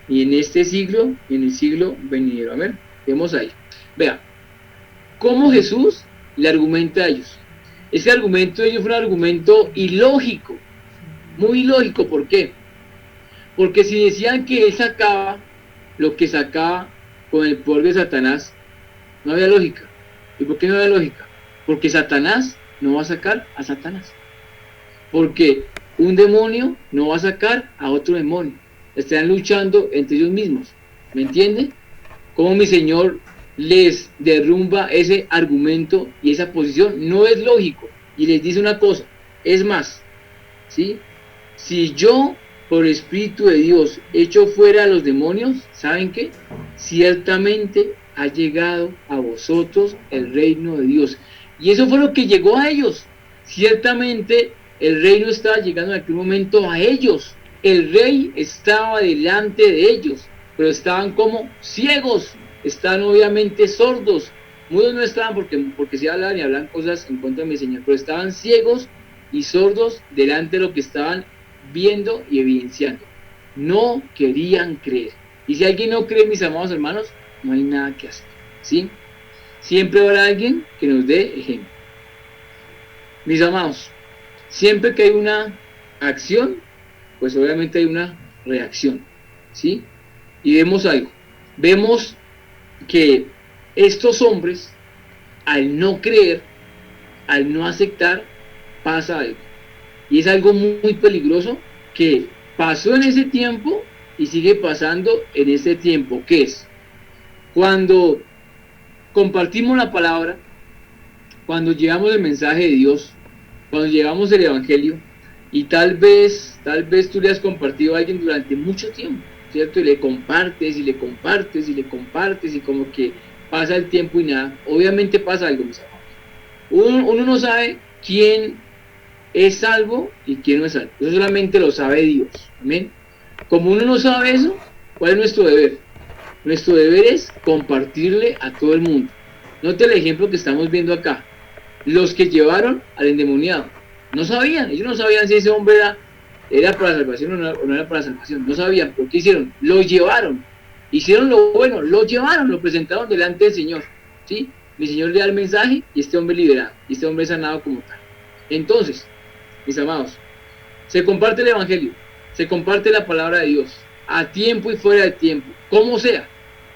Speaker 1: ni en este siglo, ni en el siglo venidero. Amén. Vemos ahí. Vea, cómo Jesús le argumenta a ellos. Ese argumento de ellos fue un argumento ilógico, muy ilógico. ¿Por qué? Porque si decían que él sacaba lo que sacaba con el poder de Satanás, no había lógica. ¿Y por qué no había lógica? Porque Satanás no va a sacar a Satanás. Porque un demonio no va a sacar a otro demonio. Están luchando entre ellos mismos. ¿Me entiende? Cómo mi Señor les derrumba ese argumento y esa posición. No es lógico. Y les dice una cosa. Es más, ¿sí? Si yo, por el Espíritu de Dios, echo fuera a los demonios, ¿saben qué? Ciertamente ha llegado a vosotros el reino de Dios. Y eso fue lo que llegó a ellos. Ciertamente el reino estaba llegando en aquel momento a ellos. El rey estaba delante de ellos, pero estaban como ciegos, estaban obviamente sordos. Muchos no estaban porque sí hablaban y hablaban cosas en contra de mi Señor, pero estaban ciegos y sordos delante de lo que estaban viendo y evidenciando. No querían creer. Y si alguien no cree, mis amados hermanos, no hay nada que hacer, ¿sí? Siempre habrá alguien que nos dé ejemplo. Mis amados, siempre que hay una acción, pues obviamente hay una reacción, ¿sí? Y vemos algo. Vemos que estos hombres, al no creer, al no aceptar, pasa algo. Y es algo muy peligroso que pasó en ese tiempo y sigue pasando en este tiempo, que es cuando compartimos la palabra, cuando llevamos el mensaje de Dios, cuando llevamos el evangelio, y tal vez tú le has compartido a alguien durante mucho tiempo, ¿cierto? Y le compartes, y le compartes, y le compartes, y como que pasa el tiempo y nada. Obviamente pasa algo, mis amados. Uno no sabe quién es salvo y quién no es salvo. Eso solamente lo sabe Dios. Amén. Como uno no sabe eso, ¿cuál es nuestro deber? Nuestro deber es compartirle a todo el mundo. Note el ejemplo que estamos viendo acá. Los que llevaron al endemoniado no sabían, ellos no sabían si ese hombre era para salvación o no era para salvación, no sabían, pero ¿qué hicieron? Lo llevaron, hicieron lo bueno, lo llevaron, lo presentaron delante del Señor, ¿sí? Mi Señor le da el mensaje y este hombre liberado, y este hombre sanado como tal. Entonces, mis amados, se comparte el Evangelio, se comparte la palabra de Dios, a tiempo y fuera de tiempo, como sea,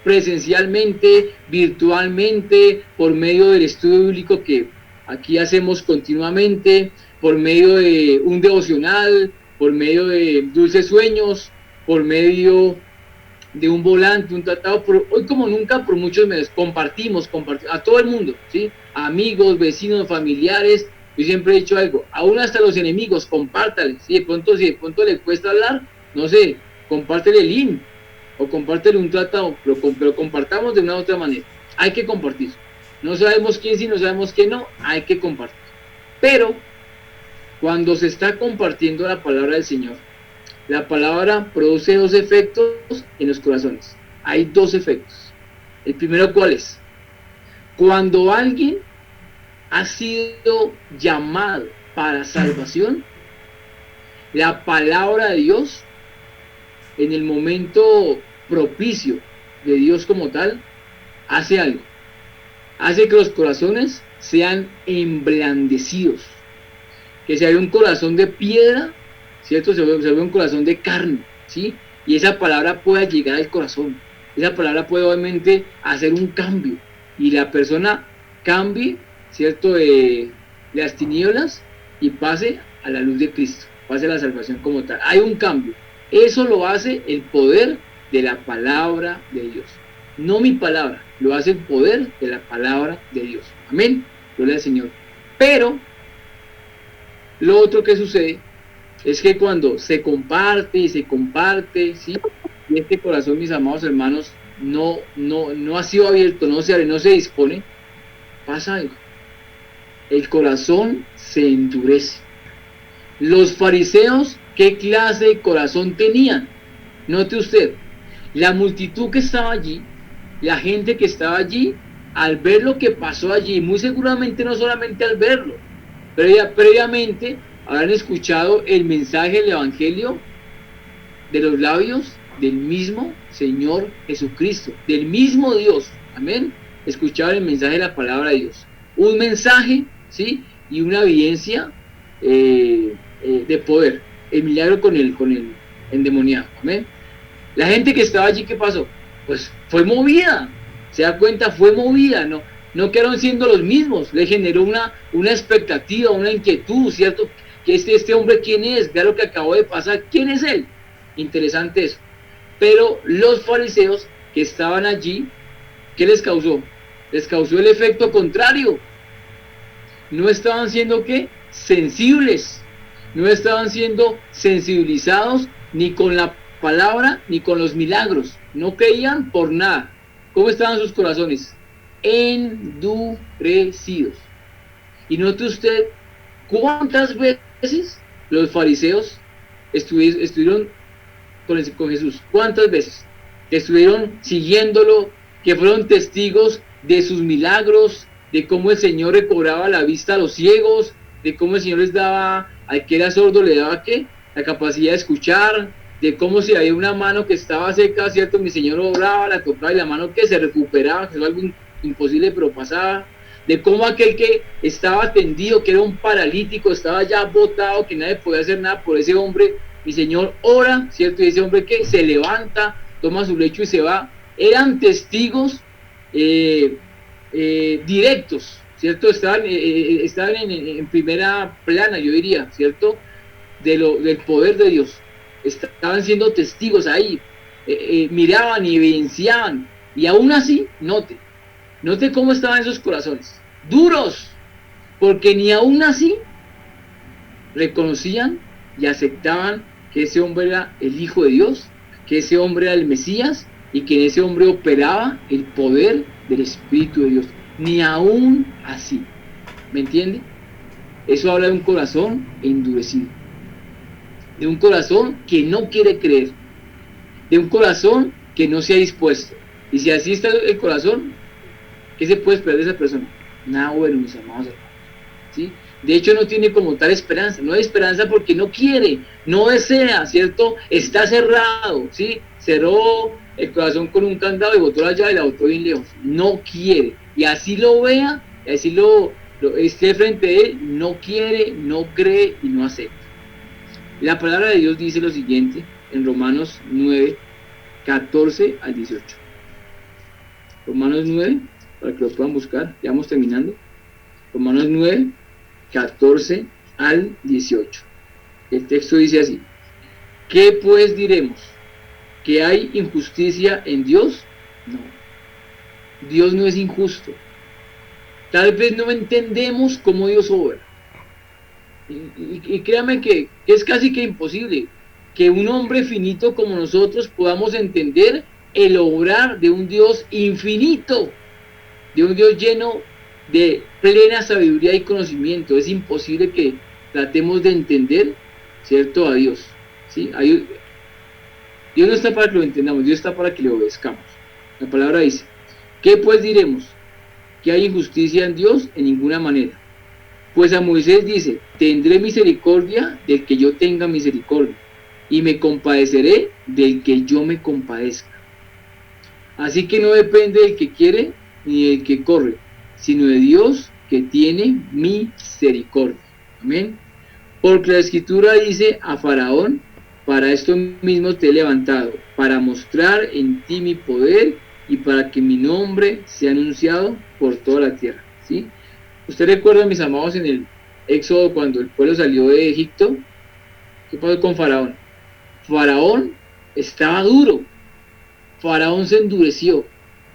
Speaker 1: presencialmente, virtualmente, por medio del estudio bíblico que aquí hacemos continuamente, por medio de un devocional, por medio de dulces sueños, por medio de un volante, un tratado, hoy como nunca, por muchos medios, compartimos a todo el mundo, ¿sí? Amigos, vecinos, familiares. Yo siempre he dicho algo, aún hasta los enemigos, compártales, si de pronto le cuesta hablar, no sé, compártele el link, o compártele un tratado, pero compartamos de una u otra manera, hay que compartir, no sabemos quién sí, no sabemos quién no, hay que compartir, pero cuando se está compartiendo la palabra del Señor, la palabra produce dos efectos en los corazones. Hay dos efectos. El primero, ¿cuál es? Cuando alguien ha sido llamado para salvación, la palabra de Dios, en el momento propicio de Dios como tal, hace algo. Hace que los corazones sean emblandecidos. Que se ve un corazón de piedra, ¿cierto? Se ve un corazón de carne, ¿sí? Y esa palabra pueda llegar al corazón. Esa palabra puede obviamente hacer un cambio. Y la persona cambie, ¿cierto? De las tinieblas y pase a la luz de Cristo. Pase a la salvación como tal. Hay un cambio. Eso lo hace el poder de la palabra de Dios. No mi palabra, lo hace el poder de la palabra de Dios. Amén. Gloria al Señor. Pero lo otro que sucede es que cuando se comparte y se comparte, ¿sí? Y este corazón, mis amados hermanos, no ha sido abierto, no se abre, no se dispone, pasa algo. El corazón se endurece. Los fariseos, ¿qué clase de corazón tenían? Note usted, la multitud que estaba allí, la gente que estaba allí, al ver lo que pasó allí, muy seguramente no solamente al verlo, previamente habrán escuchado el mensaje del Evangelio de los labios del mismo Señor Jesucristo, del mismo Dios, amén. Escuchaban el mensaje de la palabra de Dios, un mensaje, ¿sí? Y una evidencia de poder, el milagro con el endemoniado, amén. La gente que estaba allí, ¿qué pasó? Pues fue movida, se da cuenta, fue movida, no quedaron siendo los mismos, le generó una expectativa, una inquietud, ¿cierto? Que este hombre, ¿quién es? Vea lo que acabó de pasar, ¿quién es él? Interesante eso. Pero los fariseos que estaban allí, ¿qué les causó? Les causó el efecto contrario. No estaban siendo, ¿qué? Sensibles. No estaban siendo sensibilizados ni con la palabra ni con los milagros. No creían por nada. ¿Cómo estaban sus corazones? Endurecidos. Y note usted cuántas veces los fariseos estuvieron con Jesús. ¿Cuántas veces? Que estuvieron siguiéndolo, que fueron testigos de sus milagros, de cómo el Señor recobraba la vista a los ciegos, de cómo el Señor les daba, al que era sordo le daba, ¿qué? La capacidad de escuchar, de cómo si había una mano que estaba seca, ¿cierto? Mi Señor obraba, la tocaba y la mano que se recuperaba, que era algo imposible pero pasaba, de cómo aquel que estaba tendido, que era un paralítico, estaba ya botado, que nadie podía hacer nada por ese hombre, mi Señor ora, ¿cierto? Y ese hombre que se levanta, toma su lecho y se va. Eran testigos directos, ¿cierto? Estaban en primera plana, yo diría, ¿cierto? Del poder de Dios. Estaban siendo testigos ahí, miraban y evidenciaban, y aún así, note cómo estaban esos corazones, duros, porque ni aún así reconocían y aceptaban que ese hombre era el Hijo de Dios, que ese hombre era el Mesías, y que en ese hombre operaba el poder del Espíritu de Dios, ni aún así, ¿me entiende? Eso habla de un corazón endurecido, de un corazón que no quiere creer, de un corazón que no se ha dispuesto. Y si así está el corazón, ¿qué se puede esperar de esa persona? Nada bueno, mis amados hermanos, ¿sí? De hecho no tiene como tal esperanza, no hay esperanza porque no quiere, no desea, ¿cierto? Está cerrado, ¿sí? Cerró el corazón con un candado y botó la llave y la botó bien lejos, no quiere, y así lo vea, y así lo esté frente de él, no quiere, no cree y no acepta. La palabra de Dios dice lo siguiente en Romanos 9, 14 al 18. Romanos 9, para que lo puedan buscar, ya vamos terminando. Romanos 9, 14 al 18. El texto dice así: ¿qué pues diremos? ¿Que hay injusticia en Dios? No. Dios no es injusto. Tal vez no entendemos cómo Dios obra. Y créame que es casi que imposible que un hombre finito como nosotros podamos entender el obrar de un Dios infinito, de un Dios lleno de plena sabiduría y conocimiento. Es imposible que tratemos de entender, ¿cierto?, a Dios, ¿sí? Dios no está para que lo entendamos, Dios está para que le obedezcamos. La palabra dice: ¿qué pues diremos? ¿Que hay injusticia en Dios? En ninguna manera. Pues a Moisés dice: tendré misericordia del que yo tenga misericordia, y me compadeceré del que yo me compadezca. Así que no depende del que quiere ni del que corre, sino de Dios que tiene misericordia. Amén. Porque la Escritura dice a Faraón: para esto mismo te he levantado, para mostrar en ti mi poder y para que mi nombre sea anunciado por toda la tierra. ¿Sí? Usted recuerda, mis amados, en el Éxodo, cuando el pueblo salió de Egipto, ¿qué pasó con Faraón? Faraón estaba duro, Faraón se endureció,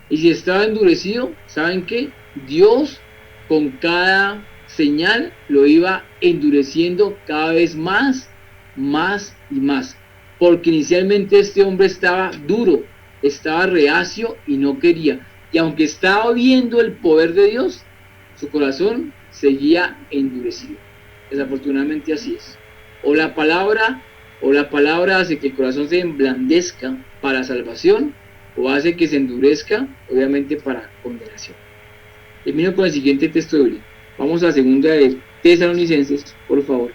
Speaker 1: y si estaba endurecido, ¿saben qué? Dios con cada señal lo iba endureciendo cada vez más y más, porque inicialmente este hombre estaba duro, estaba reacio y no quería, y aunque estaba viendo el poder de Dios, su corazón seguía endurecido. Desafortunadamente así es. O la palabra hace que el corazón se emblandezca para salvación, o hace que se endurezca, obviamente, para condenación. Termino con el siguiente texto bíblico. Vamos a segunda de Tesalonicenses, por favor.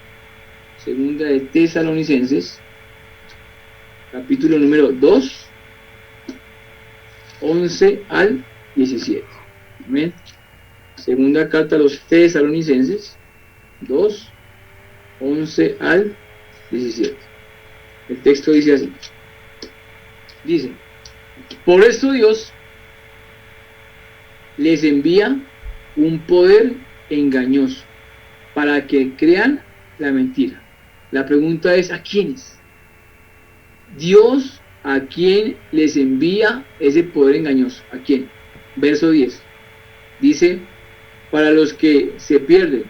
Speaker 1: Segunda de Tesalonicenses, capítulo número 2, 11 al 17. Amén. Segunda carta a los Tesalonicenses, 2, 11 al 17. El texto dice así. Dice: por esto Dios les envía un poder engañoso para que crean la mentira. La pregunta es: ¿a quiénes? Dios, ¿a quién les envía ese poder engañoso? ¿A quién? Verso 10. Dice: para los que se pierden,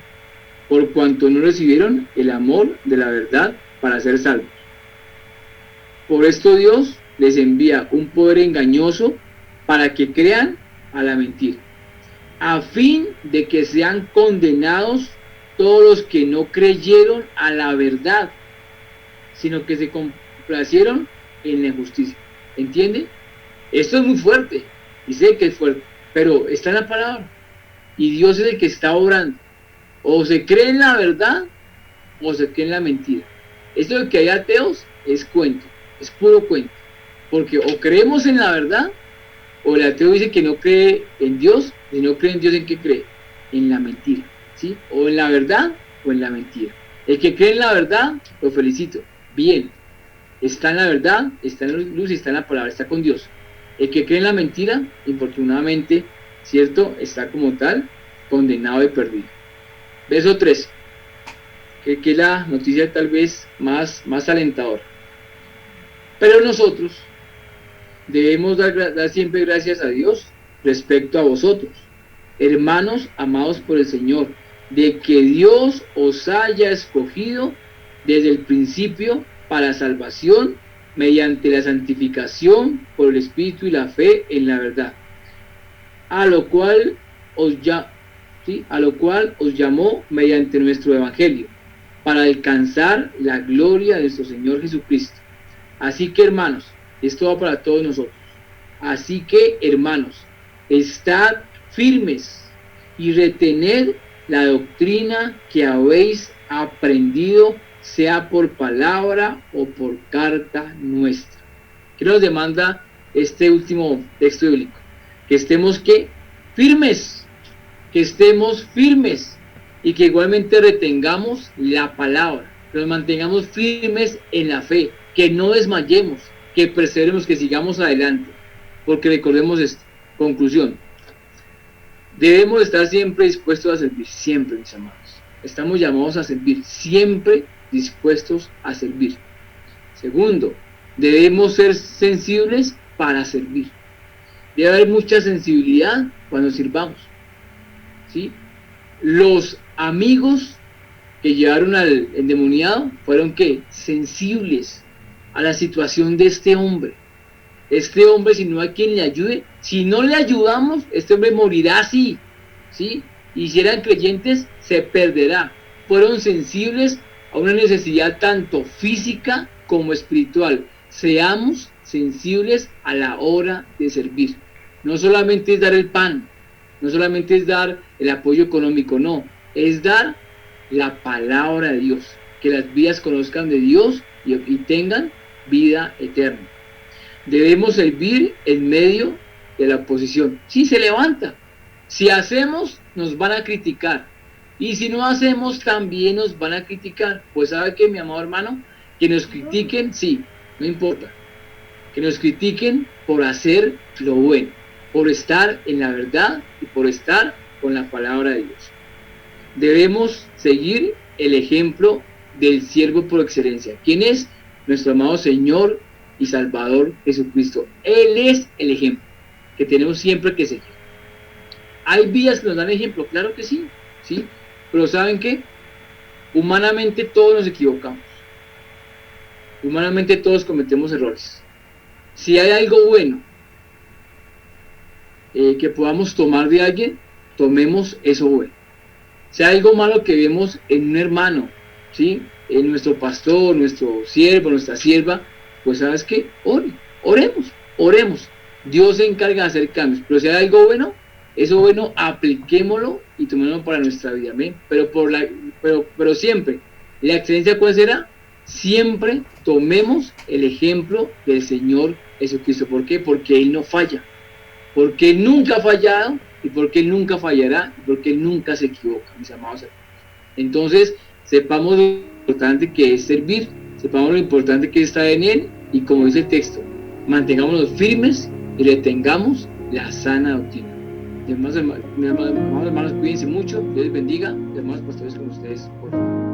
Speaker 1: por cuanto no recibieron el amor de la verdad para ser salvos. Por esto Dios les envía un poder engañoso para que crean a la mentira, a fin de que sean condenados todos los que no creyeron a la verdad, sino que se complacieron en la injusticia. ¿Entiende? Esto es muy fuerte, y sé que es fuerte, pero está en la palabra, y Dios es el que está obrando. O se cree en la verdad, o se cree en la mentira. Esto de que hay ateos es cuento, es puro cuento, porque o creemos en la verdad, o el ateo dice que no cree en Dios, y no cree en Dios, ¿en qué cree? En la mentira, ¿sí? O en la verdad, o en la mentira. El que cree en la verdad, lo felicito, bien, está en la verdad, está en la luz y está en la palabra, está con Dios. El que cree en la mentira, infortunadamente, ¿cierto?, está como tal, condenado y perdido. Verso 13, que es la noticia tal vez más alentadora. Pero nosotros debemos dar siempre gracias a Dios respecto a vosotros, hermanos amados por el Señor, de que Dios os haya escogido desde el principio para salvación mediante la santificación por el Espíritu y la fe en la verdad, a lo cual os llamó mediante nuestro Evangelio, para alcanzar la gloria de nuestro Señor Jesucristo. Así que, hermanos, esto va para todos nosotros. Así que, hermanos, estad firmes y retened la doctrina que habéis aprendido, sea por palabra o por carta nuestra. ¿Qué nos demanda este último texto bíblico? Que estemos, ¿qué? Firmes. que estemos firmes y que igualmente retengamos la palabra, que nos mantengamos firmes en la fe, que no desmayemos, que perseveremos, que sigamos adelante, porque recordemos esto. Conclusión: debemos estar siempre dispuestos a servir, siempre, mis amados. Estamos llamados a servir, siempre dispuestos a servir. Segundo, debemos ser sensibles para servir. Debe haber mucha sensibilidad cuando sirvamos, ¿sí? Los amigos que llevaron al endemoniado fueron ¿qué? Sensibles a la situación de este hombre. Este hombre, si no hay quien le ayude, si no le ayudamos, este hombre morirá así, ¿sí? Y si eran creyentes, se perderá. Fueron sensibles a una necesidad tanto física como espiritual. Seamos sensibles a la hora de servir. No solamente es dar el pan, no solamente es dar el apoyo económico, no, es dar la palabra de Dios, que las vidas conozcan de Dios y tengan vida eterna. Debemos servir en medio de la oposición. Si se levanta, si hacemos, nos van a criticar, y si no hacemos, también nos van a criticar. Pues sabe que, mi amado hermano, que nos critiquen, sí, no importa, que nos critiquen por hacer lo bueno, por estar en la verdad y por estar con la palabra de Dios. Debemos seguir el ejemplo del siervo por excelencia. ¿Quién es? Nuestro amado Señor y Salvador Jesucristo. Él es el ejemplo que tenemos siempre que seguir. ¿Hay vidas que nos dan ejemplo? Claro que sí, ¿sí? Pero ¿saben qué? Humanamente todos nos equivocamos. Humanamente todos cometemos errores. Si hay algo bueno que podamos tomar de alguien, tomemos eso bueno. Si hay algo malo que vemos en un hermano, ¿sí? En nuestro pastor, nuestro siervo, nuestra sierva, pues ¿sabes qué? Oremos. Dios se encarga de hacer cambios. Pero si hay algo bueno, eso bueno apliquémoslo y tomémoslo para nuestra vida, ¿ven? Pero siempre, ¿la excelencia cuál será? Siempre tomemos el ejemplo del Señor Jesucristo. ¿Por qué? Porque Él no falla. Porque Él nunca ha fallado y porque Él nunca fallará y porque Él nunca se equivoca, mis amados hermanos. Entonces, sepamos lo importante que es servir, sepamos lo importante que está en Él y, como dice el texto, mantengámonos firmes y retengamos la sana doctrina. Mis hermanos, cuídense mucho, Dios les bendiga, hermanos pastores con ustedes, por favor.